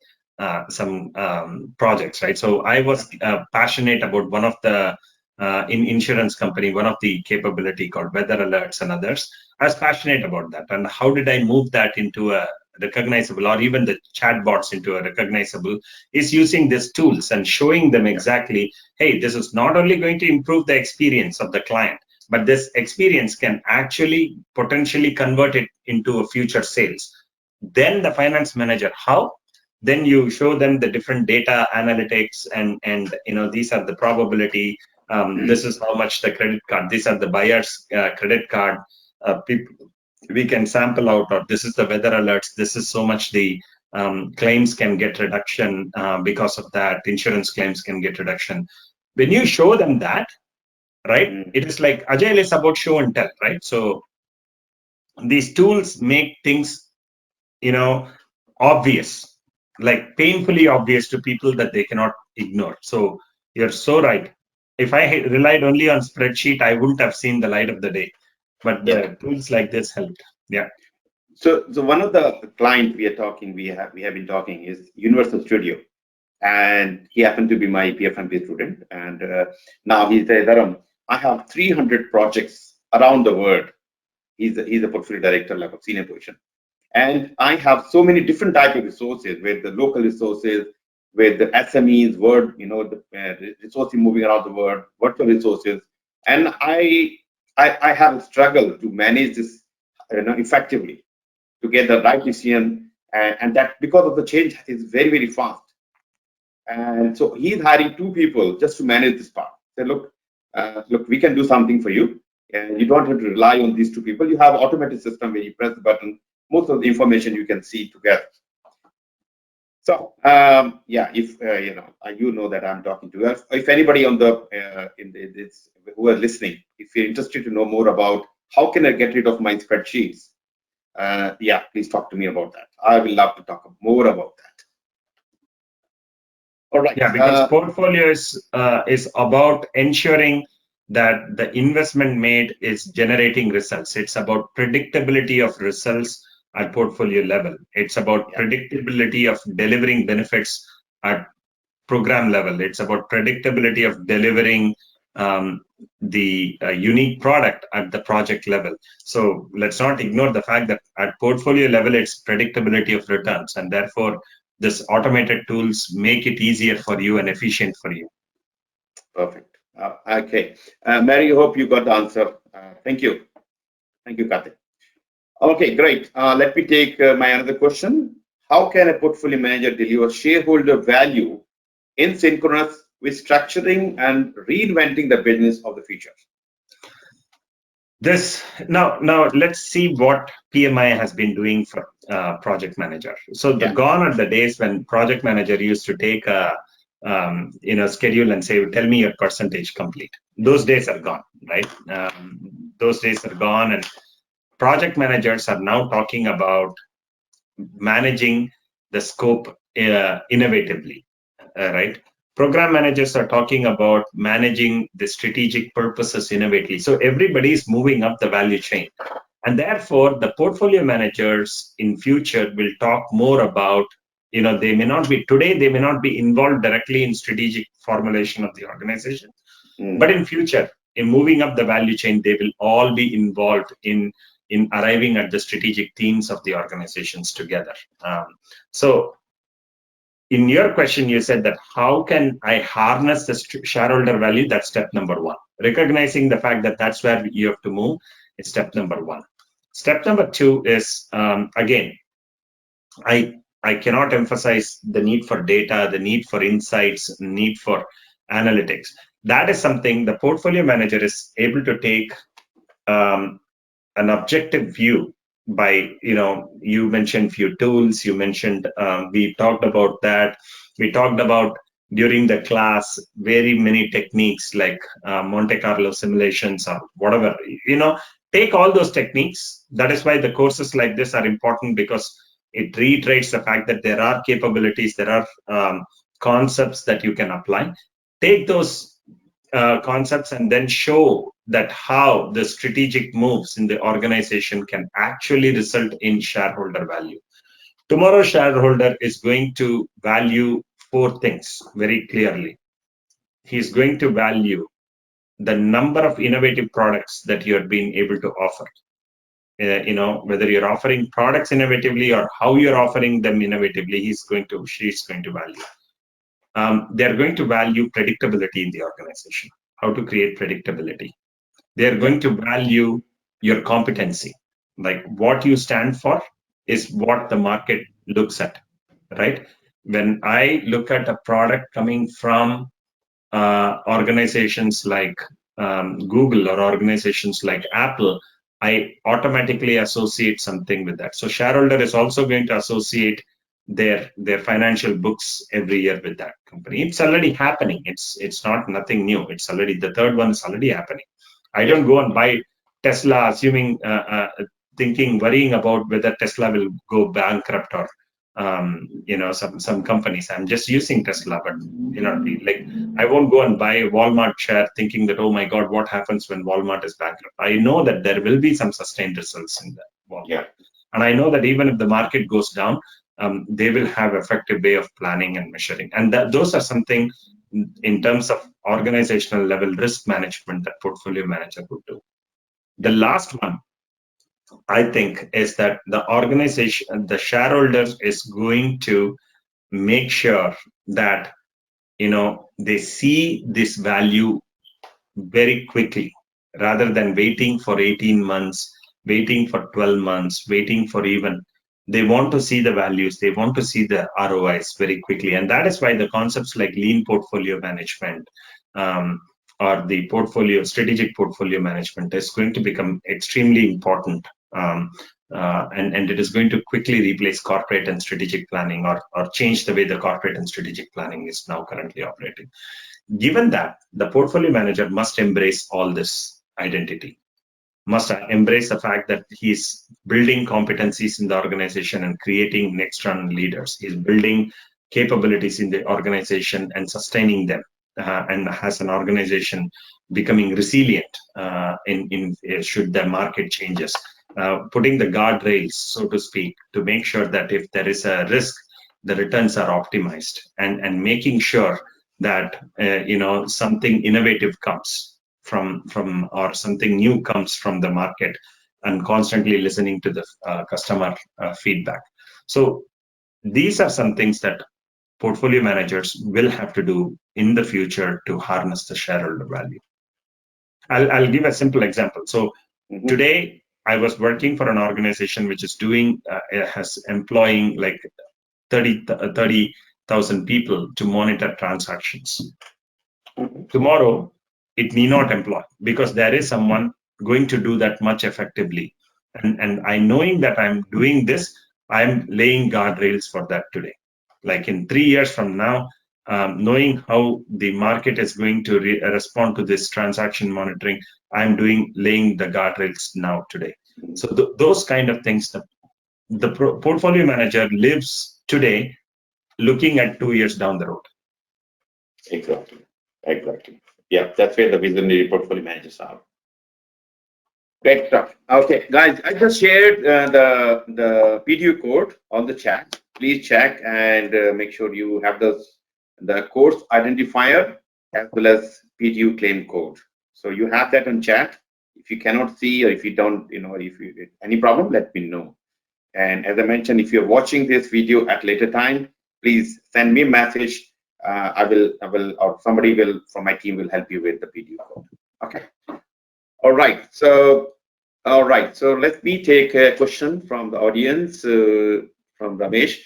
projects, right? So I was passionate about one of the in insurance company, one of the capability called weather alerts and others. I was passionate about that, and how did I move that into a recognizable, or even the chatbots into a recognizable, is using these tools and showing them exactly, hey, this is not only going to improve the experience of the client, but this experience can actually potentially convert it into a future sales. Then the finance manager, how? Then you show them the different data analytics, and these are the probability. This is how much the credit card. These are the buyer's credit card. We can sample out, or this is the weather alerts. This is so much the claims can get reduction because of that. Insurance claims can get reduction. When you show them that, right? It is like Agile is about show and tell, right? So these tools make things, obvious, like painfully obvious to people that they cannot ignore. So you're so right. If I had relied only on spreadsheet, I wouldn't have seen the light of the day. But the tools like this helped. Yeah. So one of the clients we have been talking is Universal Studio, and he happened to be my PfMP student. And now he said, Dharam, I have 300 projects around the world. He's a portfolio director level, senior position. And I have so many different types of resources, with the local resources, with the SMEs, the resources moving around the world, virtual resources. And I have struggled to manage this effectively, to get the right decision, and that because of the change is very, very fast. And so he's hiring 2 people just to manage this part. Say, look, we can do something for you, and you don't have to rely on these 2 people. You have an automated system where you press the button, most of the information you can see together. So if you know that I'm talking to. If anybody on the who are listening, if you're interested to know more about how can I get rid of my spreadsheets, please talk to me about that. I will love to talk more about that. All right. Yeah, because portfolio is about ensuring that the investment made is generating results. It's about predictability of results at portfolio level. It's about predictability of delivering benefits at program level. It's about predictability of delivering the unique product at the project level. So let's not ignore the fact that at portfolio level, it's predictability of returns, and therefore this automated tools make it easier for you and efficient for you. Perfect. Okay. Mary, I hope you got the answer. Thank you. Thank you, Karthik. Okay, great. Let me take my another question. How can a portfolio manager deliver shareholder value in synchronous with structuring and reinventing the business of the future? Now let's see what PMI has been doing for project manager. So gone are the days when project manager used to take a schedule and say, tell me your percentage complete. Those days are gone, right? Those days are gone, and project managers are now talking about managing the scope innovatively, right? Program managers are talking about managing the strategic purposes innovatively. So everybody is moving up the value chain. And therefore, the portfolio managers in future will talk more about, they may not be involved directly in strategic formulation of the organization. But in future, in moving up the value chain, they will all be involved in arriving at the strategic themes of the organizations together. So in your question, you said that how can I harness the shareholder value? That's step number 1. Recognizing the fact that that's where you have to move is step number 1. Step number 2 is, again, I cannot emphasize the need for data, the need for insights, the need for analytics. That is something the portfolio manager is able to take an objective view by, you mentioned few tools, you mentioned, we talked about that. We talked about during the class, very many techniques like Monte Carlo simulations or whatever, take all those techniques, That is why the courses like this are important, because it reiterates the fact that there are capabilities, there are concepts that you can apply. Take those concepts and then show that how the strategic moves in the organization can actually result in shareholder value. Tomorrow's shareholder is going to value 4 things very clearly. He's going to value the number of innovative products that you're being able to offer. Whether you're offering products innovatively or how you're offering them innovatively, she's going to value. They're going to value predictability in the organization, how to create predictability. They're going to value your competency, like what you stand for is what the market looks at, right? When I look at a product coming from organizations like Google or organizations like Apple, I automatically associate something with that. So shareholder is also going to associate their financial books every year with that company. It's already happening. It's not nothing new. It's already, the third one is already happening. I don't go and buy Tesla assuming worrying about whether Tesla will go bankrupt or some companies. I'm just using Tesla, but like I won't go and buy a Walmart share thinking that, oh my God, what happens when Walmart is bankrupt? I know that there will be some sustained results in that Walmart. Yeah. And I know that even if the market goes down, they will have effective way of planning and measuring. And those are something in terms of organizational level risk management that portfolio manager would do. The last one, I think, is that the organization, the shareholders is going to make sure that they see this value very quickly, rather than waiting for 18 months, waiting for 12 months, waiting for even. They want to see the values, they want to see the ROIs very quickly. And that is why the concepts like lean portfolio management or the strategic portfolio management is going to become extremely important. And it is going to quickly replace corporate and strategic planning, or change the way the corporate and strategic planning is now currently operating. Given that, the portfolio manager must embrace all this identity, must embrace the fact that he's building competencies in the organization and creating next-run leaders. He's building capabilities in the organization and sustaining them, and has an organization becoming resilient in should the market changes. Putting the guardrails, so to speak, to make sure that if there is a risk, the returns are optimized, and making sure that something innovative comes from or something new comes from the market, and constantly listening to the customer feedback. So these are some things that portfolio managers will have to do in the future to harness the shareholder value. I'll give a simple example. So today I was working for an organization which is has employing like 30,000 people to monitor transactions. Tomorrow, it need not employ, because there is someone going to do that much effectively. And I knowing that I'm doing this, I'm laying guardrails for that today. Like in 3 years from now, knowing how the market is going to respond to this transaction monitoring, I'm laying the guardrails now today. So those kind of things, the portfolio manager lives today looking at 2 years down the road. Exactly. Yeah, that's where the visionary portfolio managers are. Great stuff. Okay, guys, I just shared the PDU code on the chat. Please check and make sure you have the course identifier as well as PDU claim code. So you have that on chat. If you cannot see, or if you don't, if you any problem, let me know. And as I mentioned, if you're watching this video at later time, please send me a message. I will, or somebody will from my team will help you with the PDU code. Okay. All right. So let me take a question from the audience, from Ramesh.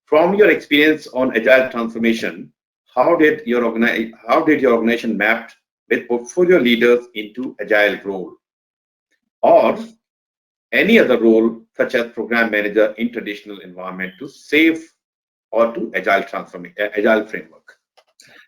From your experience on Agile Transformation, how did your organization map with portfolio leaders into Agile role, or any other role such as program manager in traditional environment to save or to Agile framework?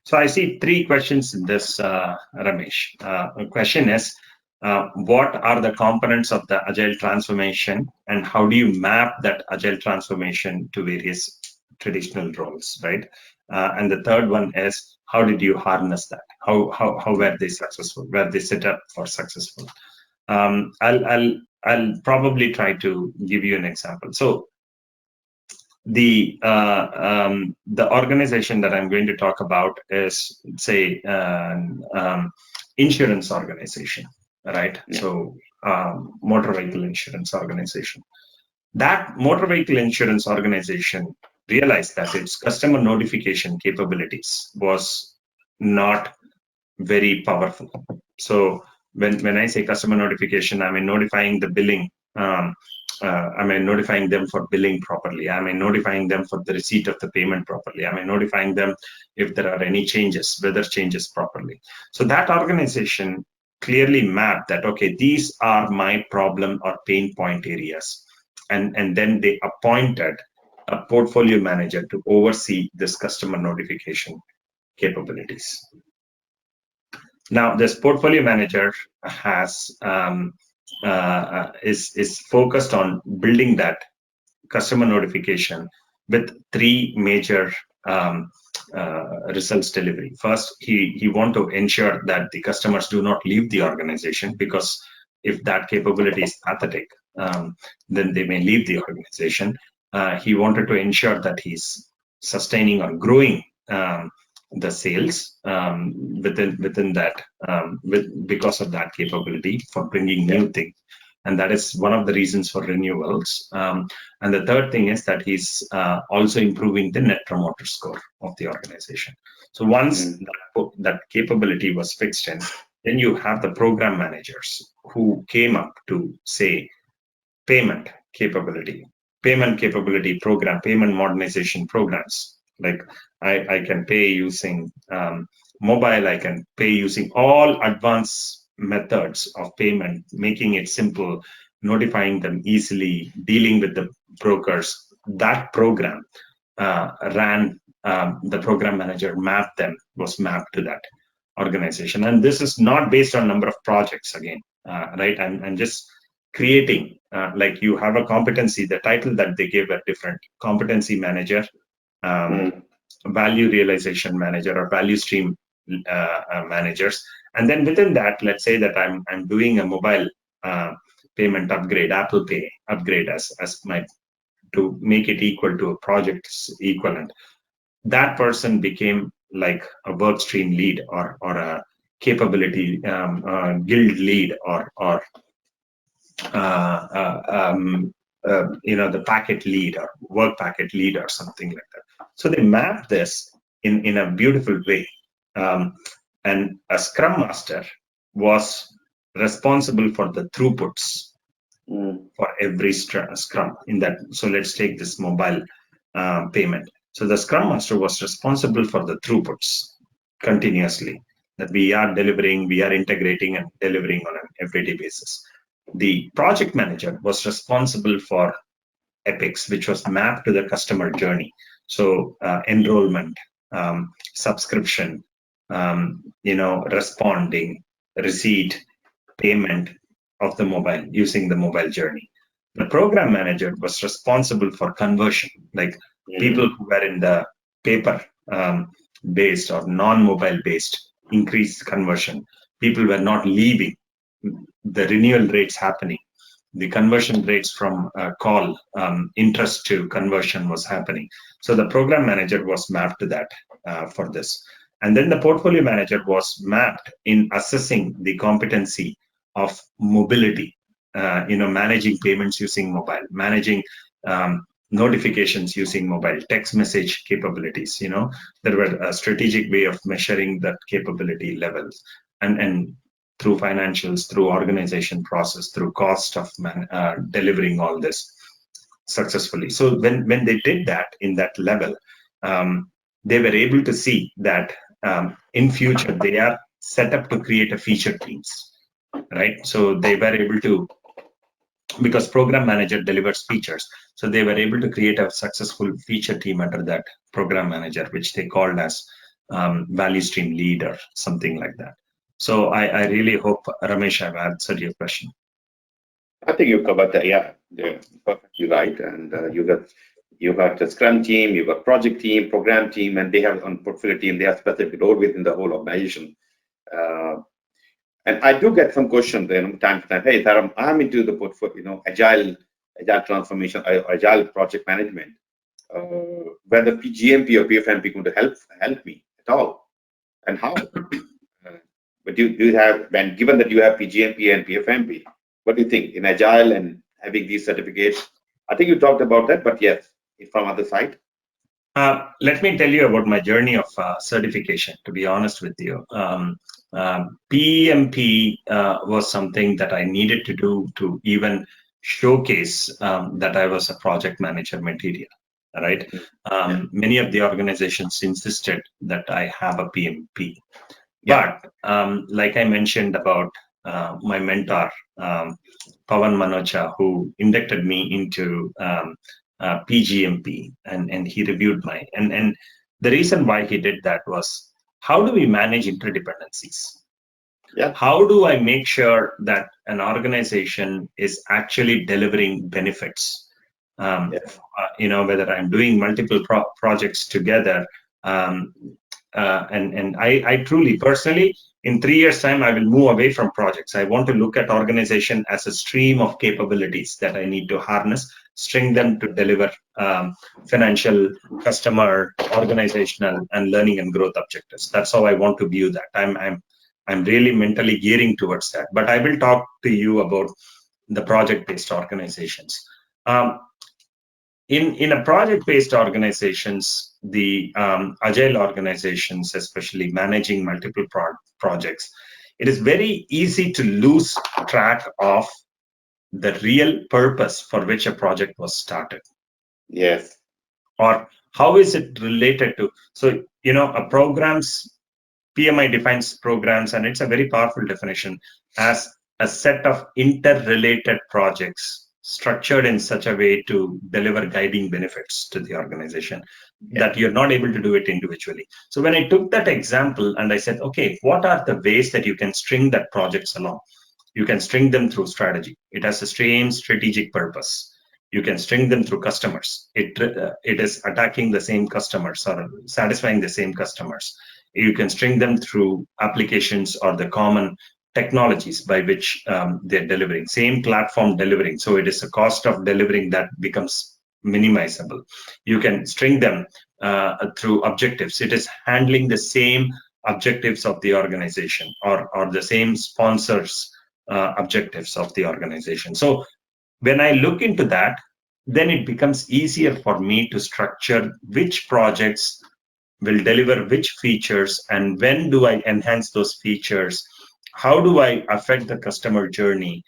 So I see 3 questions in this, Ramesh. The question is, what are the components of the Agile transformation, and how do you map that Agile transformation to various traditional roles, right? And the third one is, how did you harness that? How were they successful? Were they set up for successful? I'll probably try to give you an example. So the organization that I'm going to talk about is, say, insurance organization, right? Yeah. So motor vehicle insurance organization. That motor vehicle insurance organization realized that its customer notification capabilities was not very powerful. So when I say customer notification, I mean notifying the billing. I mean notifying them for billing properly. I mean notifying them for the receipt of the payment properly. I mean notifying them if there are any changes, weather changes properly. So that organization clearly mapped that, okay, these are my problem or pain point areas. And then they appointed a portfolio manager to oversee this customer notification capabilities. Now, this portfolio manager has is focused on building that customer notification with three major results delivery. First, he want to ensure that the customers do not leave the organization, because if that capability is pathetic, then they may leave the organization. He wanted to ensure that he's sustaining or growing the sales within that, because of that capability for bringing new things. And that is one of the reasons for renewals. And the third thing is that he's also improving the net promoter score of the organization. So once that capability was fixed in, then you have the program managers who came up to, say, payment capability program, payment modernization programs. Like I can pay using mobile, I can pay using all advanced methods of payment, making it simple, notifying them easily, dealing with the brokers. That program ran, the program manager was mapped to that organization. And this is not based on number of projects again, right? And just creating, like you have a competency, the title that they gave are different: competency manager, value realization manager, or value stream managers. And then within that, let's say that I'm doing a mobile payment upgrade, Apple Pay upgrade as my, to make it equal to a project's equivalent. That person became like a work stream lead, or a capability guild lead, or the packet lead or work packet lead or something like that. So they mapped this in a beautiful way. And a scrum master was responsible for the throughputs for every scrum in that. So let's take this mobile payment. So the scrum master was responsible for the throughputs continuously, that we are delivering, we are integrating and delivering on an everyday basis. The project manager was responsible for epics, which was mapped to the customer journey. So enrollment, subscription, responding, receipt, payment of the mobile, using the mobile journey. The program manager was responsible for conversion, like people who were in the paper based or non-mobile based, increased conversion. People were not leaving, the renewal rates happening, the conversion rates from call interest to conversion was happening. So the program manager was mapped to that for this. And then the portfolio manager was mapped in assessing the competency of mobility, managing payments using mobile, managing notifications using mobile, text message capabilities. There were a strategic way of measuring that capability levels, and through financials, through organization process, through cost of delivering all this successfully. So when they did that in that level, they were able to see that in future they are set up to create a feature teams, right? So they were able to, because program manager delivers features, so they were able to create a successful feature team under that program manager, which they called as value stream lead or something like that. So I really hope, Ramesh, I've answered your question. I think you covered that. Yeah, yeah, perfectly right. And you got the Scrum team, you got project team, program team, and they have on portfolio team. They have specific role within the whole organization. Uh, and I do get some questions then time to time. Hey, Dharam, I'm into the portfolio, agile transformation, agile project management. Whether PgMP or PfMP going to help me at all, and how? But do you have, when given that you have PgMP and PfMP, what do you think in Agile and having these certificates? I think you talked about that, but yes, from other side. Let me tell you about my journey of certification, to be honest with you. PMP was something that I needed to do to even showcase that I was a project manager material, right? Many of the organizations insisted that I have a PMP. But like I mentioned about my mentor, Pawan Manocha, who inducted me into PgMP, and he reviewed and the reason why he did that was, how do we manage interdependencies? How do I make sure that an organization is actually delivering benefits? Whether I'm doing multiple projects together, and I truly, personally, in 3 years' time, I will move away from projects. I want to look at organization as a stream of capabilities that I need to harness, string them to deliver financial, customer, organizational, and learning and growth objectives. That's how I want to view that. I'm really mentally gearing towards that. But I will talk to you about the project-based organizations. In a project-based organizations, the agile organizations, especially managing multiple projects, it is very easy to lose track of the real purpose for which a project was started. Yes. Or how is it related to? So, a programs, PMI defines programs, and it's a very powerful definition, as a set of interrelated projects structured in such a way to deliver guiding benefits to the organization that you're not able to do it individually. So when I took that example and I said, okay, what are the ways that you can string that projects along? You can string them through strategy. It has a same strategic purpose. You can string them through customers. It is attacking the same customers or satisfying the same customers. You can string them through applications or the common technologies by which they're delivering, same platform delivering. So it is a cost of delivering that becomes minimizable. You can string them through objectives. It is handling the same objectives of the organization or the same sponsors' objectives of the organization. So when I look into that, then it becomes easier for me to structure which projects will deliver which features and when do I enhance those features. How do I affect the customer journey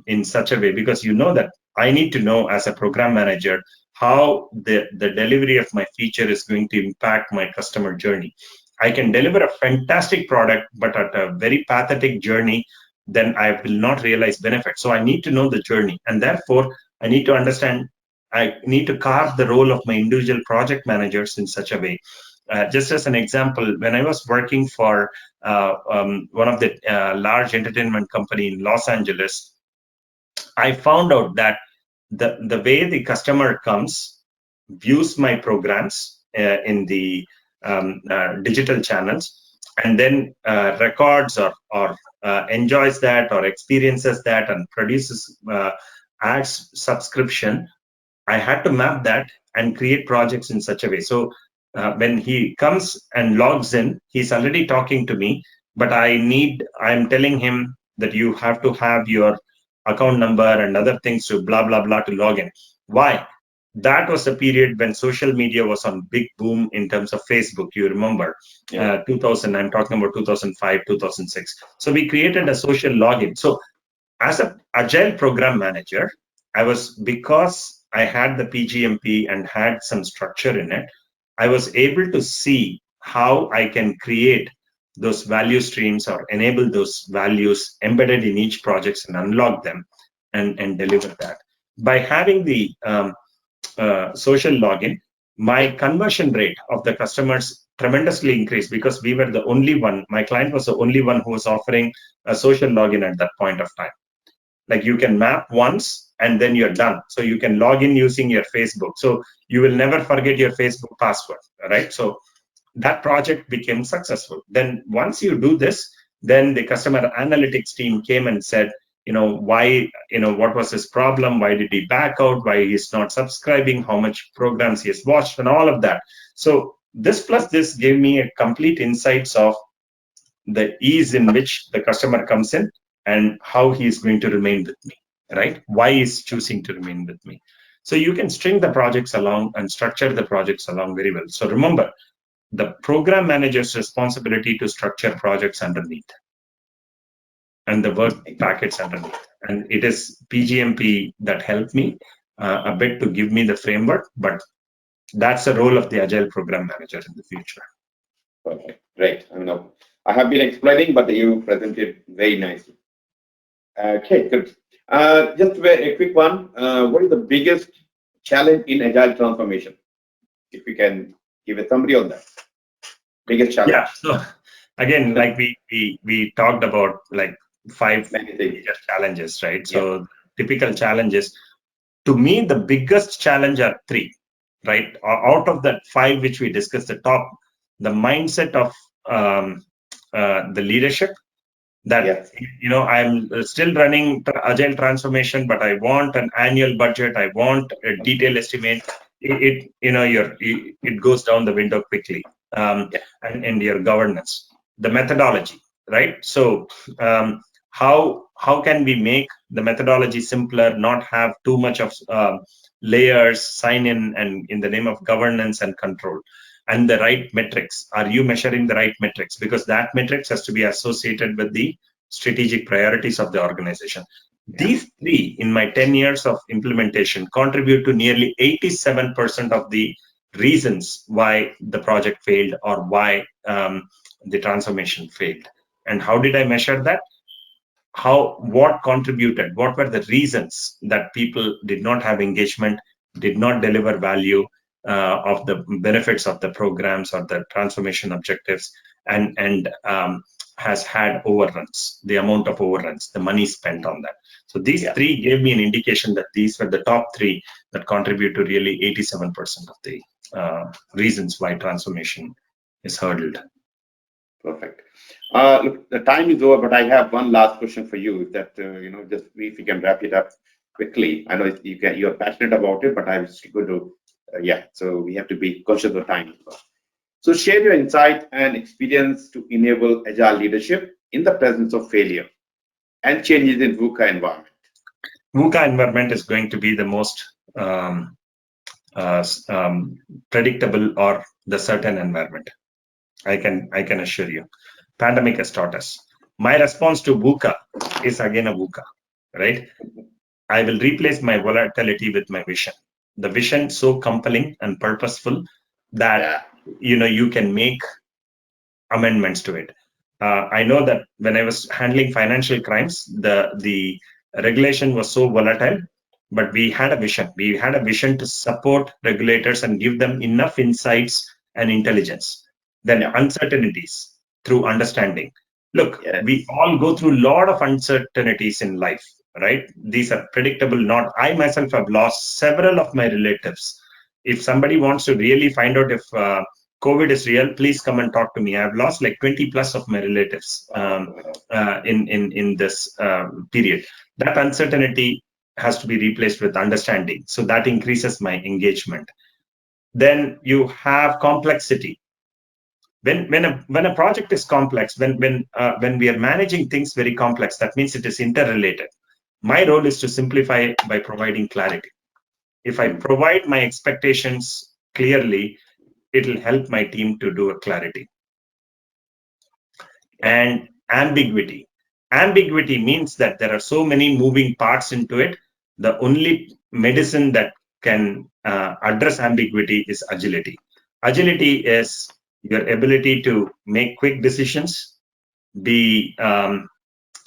in such a way? Because that I need to know as a program manager how the delivery of my feature is going to impact my customer journey. I can deliver a fantastic product, but at a very pathetic journey, then I will not realize benefit. So I need to know the journey. And therefore, I need to understand, I need to carve the role of my individual project managers in such a way. Just as an example, when I was working for one of the large entertainment company in Los Angeles, I found out that the way the customer comes, views my programs in the digital channels, and then records or enjoys that or experiences that and produces ads subscription, I had to map that and create projects in such a way. So when he comes and logs in, he's already talking to me, but I'm telling him that you have to have your account number and other things to blah, blah, blah to log in. Why? That was a period when social media was on big boom in terms of Facebook. You remember 2000, I'm talking about 2005, 2006. So we created a social login. So as an agile program manager, because I had the PgMP and had some structure in it, I was able to see how I can create those value streams or enable those values embedded in each project and unlock them and deliver that. By having the social login, my conversion rate of the customers tremendously increased because we were the only one. My client was the only one who was offering a social login at that point of time. Like you can map once and then you're done. So you can log in using your Facebook. So you will never forget your Facebook password, right? So that project became successful. Then once you do this, then the customer analytics team came and said, why, what was his problem? Why did he back out? Why he's not subscribing? How much programs he has watched and all of that. So this plus this gave me a complete insights of the ease in which the customer comes in and how he is going to remain with me, right? Why he's choosing to remain with me. So you can string the projects along and structure the projects along very well. So remember, the program manager's responsibility to structure projects underneath and the work packets underneath. And it is PgMP that helped me a bit to give me the framework, but that's the role of the Agile program manager in the future. Perfect. Great. I have been explaining, but you presented very nicely. Okay, good. Just a quick one. What is the biggest challenge in Agile transformation? If we can give a summary on that. Biggest challenge. Yeah. So again, like we talked about like 5 major challenges, right? So typical challenges. To me, the biggest challenge are 3, right? Out of that 5 which we discussed, the mindset of the leadership. That I'm still running Agile transformation, but I want an annual budget. I want a detailed estimate. It goes down the window quickly. And your governance, the methodology, right? So how can we make the methodology simpler, not have too much of layers, sign in, and in the name of governance and control? And the right metrics. Are you measuring the right metrics? Because that metrics has to be associated with the strategic priorities of the organization. These 3, in my 10 years of implementation, contribute to nearly 87% of the reasons why the project failed or why the transformation failed. And how did I measure that? What contributed? What were the reasons that people did not have engagement, did not deliver value of the benefits of the programs or the transformation objectives, and has had overruns, the amount of overruns, the money spent on that. So these 3 gave me an indication that these were the top 3 that contribute to really 87% of the reasons why transformation is hurdled. Perfect. Look, the time is over, but I have one last question for you. That just if you can wrap it up quickly. I know you're passionate about it, but I'm just going to so we have to be conscious of time. So share your insight and experience to enable Agile leadership in the presence of failure and changes in VUCA environment. VUCA environment is going to be the most predictable or the certain environment. I can assure you. Pandemic has taught us. My response to VUCA is again a VUCA, right? I will replace my volatility with my vision. The vision so compelling and purposeful that you can make amendments to it. I know that when I was handling financial crimes, the regulation was so volatile, but we had a vision. We had a vision to support regulators and give them enough insights and intelligence. Then uncertainties through understanding. Look, we all go through a lot of uncertainties in life, right? These are predictable. Not I myself have lost several of my relatives. If somebody wants to really find out if COVID is real, please come and talk to me. I've lost like 20 plus of my relatives in this period. That uncertainty has to be replaced with understanding. So that increases my engagement. Then you have complexity. When a project is complex, when we are managing things very complex, that means it is interrelated. My role is to simplify by providing clarity. If I provide my expectations clearly, it will help my team to do a clarity. And ambiguity. Ambiguity means that there are so many moving parts into it. The only medicine that can address ambiguity is agility. Agility is your ability to make quick decisions, be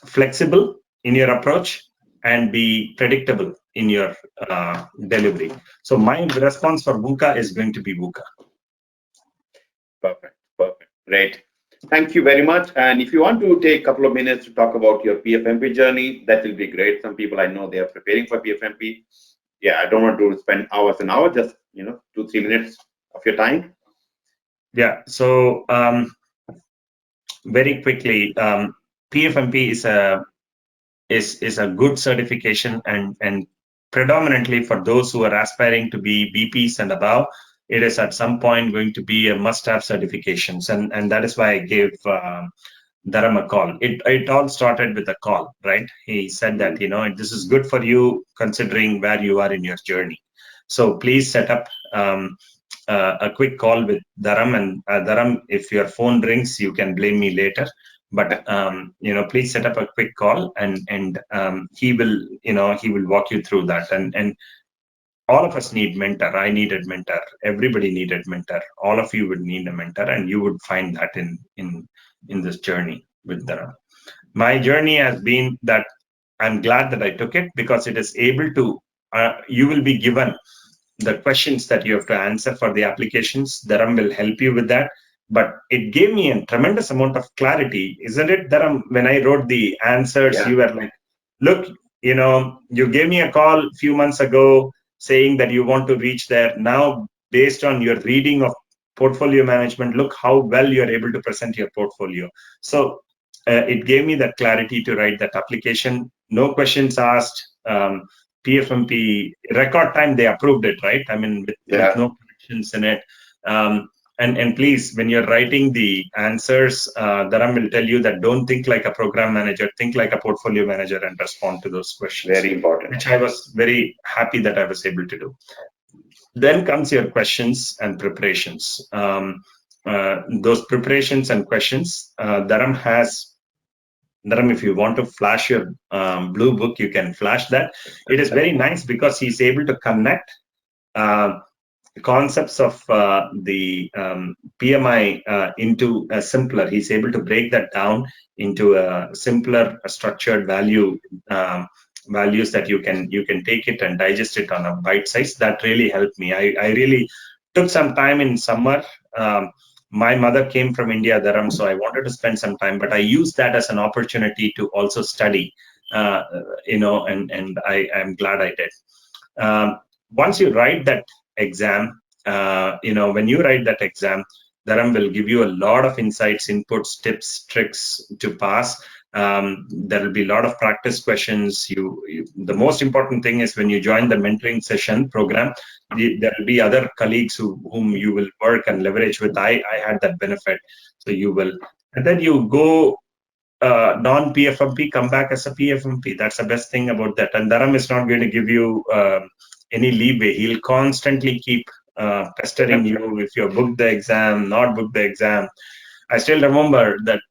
flexible in your approach, and be predictable in your delivery. So my response for VUCA is going to be VUCA. Perfect. Great. Thank you very much. And if you want to take a couple of minutes to talk about your PfMP journey, that will be great. Some people I know they are preparing for PfMP. Yeah, I don't want to spend hours and hours, just 2-3 minutes of your time. Yeah. So very quickly, PfMP is a good certification, and predominantly for those who are aspiring to be VPs and above, it is at some point going to be a must-have certifications, and that is why I gave Dharam a call. It all started with a call, right? He said that this is good for you considering where you are in your journey. So please set up a quick call with Dharam, and Dharam, if your phone rings, you can blame me later. But please set up a quick call, and he will walk you through that. And all of us need mentor. I needed mentor. Everybody needed mentor. All of you would need a mentor, and you would find that in this journey with Dharam. My journey has been that I'm glad that I took it, because it is able to. You will be given the questions that you have to answer for the applications. Dharam will help you with that. But it gave me a tremendous amount of clarity, isn't it, Dharam? When I wrote the answers, you were like, look, you gave me a call a few months ago saying that you want to reach there. Now, based on your reading of portfolio management, look how well you're able to present your portfolio. So it gave me that clarity to write that application. No questions asked. PfMP record time, they approved it, right? I mean, with no corrections in it. And please, when you're writing the answers, Dharam will tell you that don't think like a program manager, think like a portfolio manager and respond to those questions. Very important. Which I was very happy that I was able to do. Then comes your questions and preparations. Those preparations and questions, Dharam, if you want to flash your blue book, you can flash that. It is very nice because he's able to connect concepts of the PMI into a simpler. He's able to break that down into a simpler, structured values that you can take it and digest it on a bite size. That really helped me. I really took some time in summer. My mother came from India, Dharam, so I wanted to spend some time, but I used that as an opportunity to also study, and I'm glad I did. Once you write that exam, when you write that exam, Dharam will give you a lot of insights, inputs, tips, tricks to pass. There will be a lot of practice questions. The most important thing is when you join the mentoring session program, there will be other colleagues whom you will work and leverage with. I had that benefit, so you will. And then you go non-PfMP, come back as a PfMP. That's the best thing about that. And Dharam is not going to give you any leeway. He'll constantly keep pestering you if you booked the exam, not booked the exam. I still remember that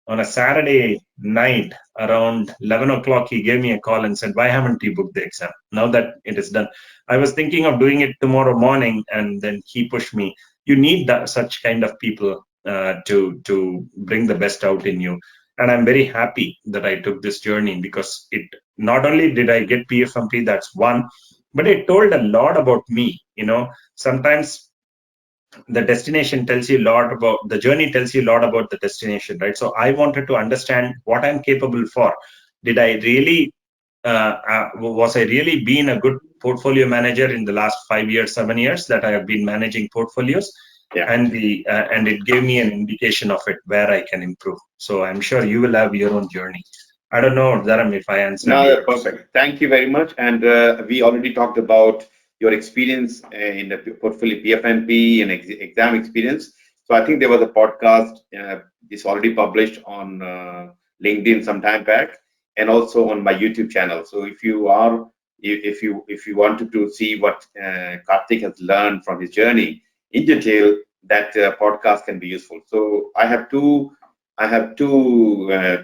on a Saturday night around 11 o'clock, he gave me a call and said, why haven't you booked the exam? Now that it is done. I was thinking of doing it tomorrow morning, and then he pushed me. You need such kind of people to bring the best out in you. And I'm very happy that I took this journey, because it not only did I get PfMP, that's one, but it told a lot about me. Sometimes the destination tells you a lot about the journey, tells you a lot about the destination, right? So I wanted to understand what I'm capable for. Did I really was I really being a good portfolio manager in the last 5 years, 7 years that I have been managing portfolios? And it gave me an indication of it where I can improve. So I'm sure you will have your own journey. I don't know, Dharam, if I answered. No, that's perfect. Thank you very much. And we already talked about your experience in the portfolio PfMP and exam experience. So I think there was a podcast. It's already published on LinkedIn some time back, and also on my YouTube channel. So if you wanted to see what Karthik has learned from his journey in detail, that podcast can be useful. So I have two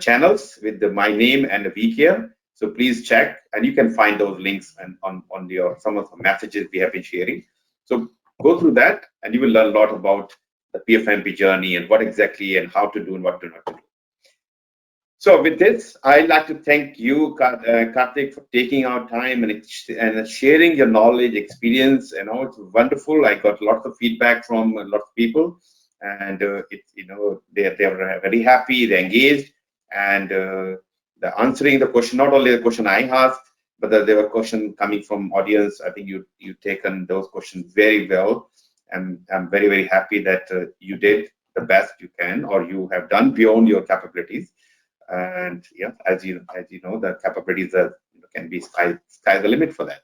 channels with my name and the vCare. So please check, and you can find those links and on some of the messages we have been sharing. So go through that, and you will learn a lot about the PfMP journey and what exactly and how to do and what to not do. So with this, I'd like to thank you, Karthik, for taking our time and sharing your knowledge, experience. It's wonderful. I got lots of feedback from a lot of people, and they're very happy, they're engaged, and they're answering the question. Not only the question I asked, but there were questions coming from audience. I think you've taken those questions very well, and I'm very very happy that you did the best you can, or you have done beyond your capabilities. And yeah, as you know, the capabilities can be sky's the limit for that.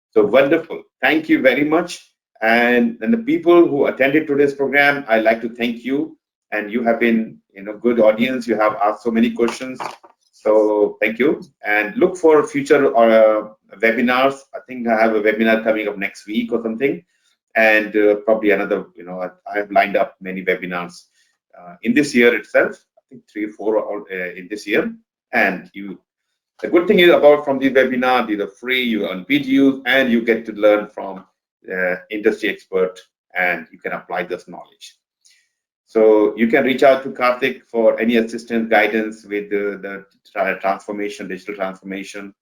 So wonderful. Thank you very much. And the people who attended today's program, I'd like to thank you. And you have been, good audience. You have asked so many questions. So thank you. And look for future webinars. I think I have a webinar coming up next week or something. And probably another, I've lined up many webinars in this year itself. 3 or 4 in this year, and the good thing is about from the webinar, these are free, you earn PDUs, and you get to learn from industry expert, and you can apply this knowledge. So you can reach out to Karthik for any assistance, guidance with the transformation, digital transformation,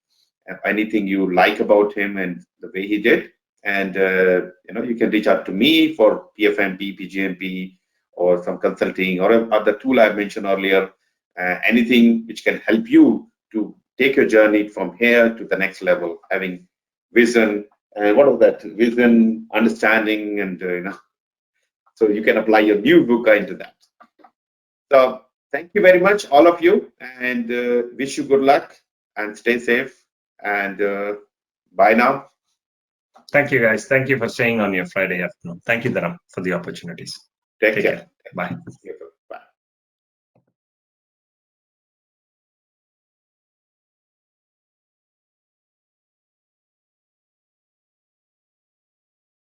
anything you like about him and the way he did. And you can reach out to me for PfMP, PgMP, or some consulting, or other tool I mentioned earlier, anything which can help you to take your journey from here to the next level, having vision, and what was that? Vision, understanding, and so you can apply your new VUCA into that. So thank you very much, all of you, and wish you good luck and stay safe, and bye now. Thank you, guys. Thank you for staying on your Friday afternoon. Thank you, Dharam, for the opportunities. Take care. Bye.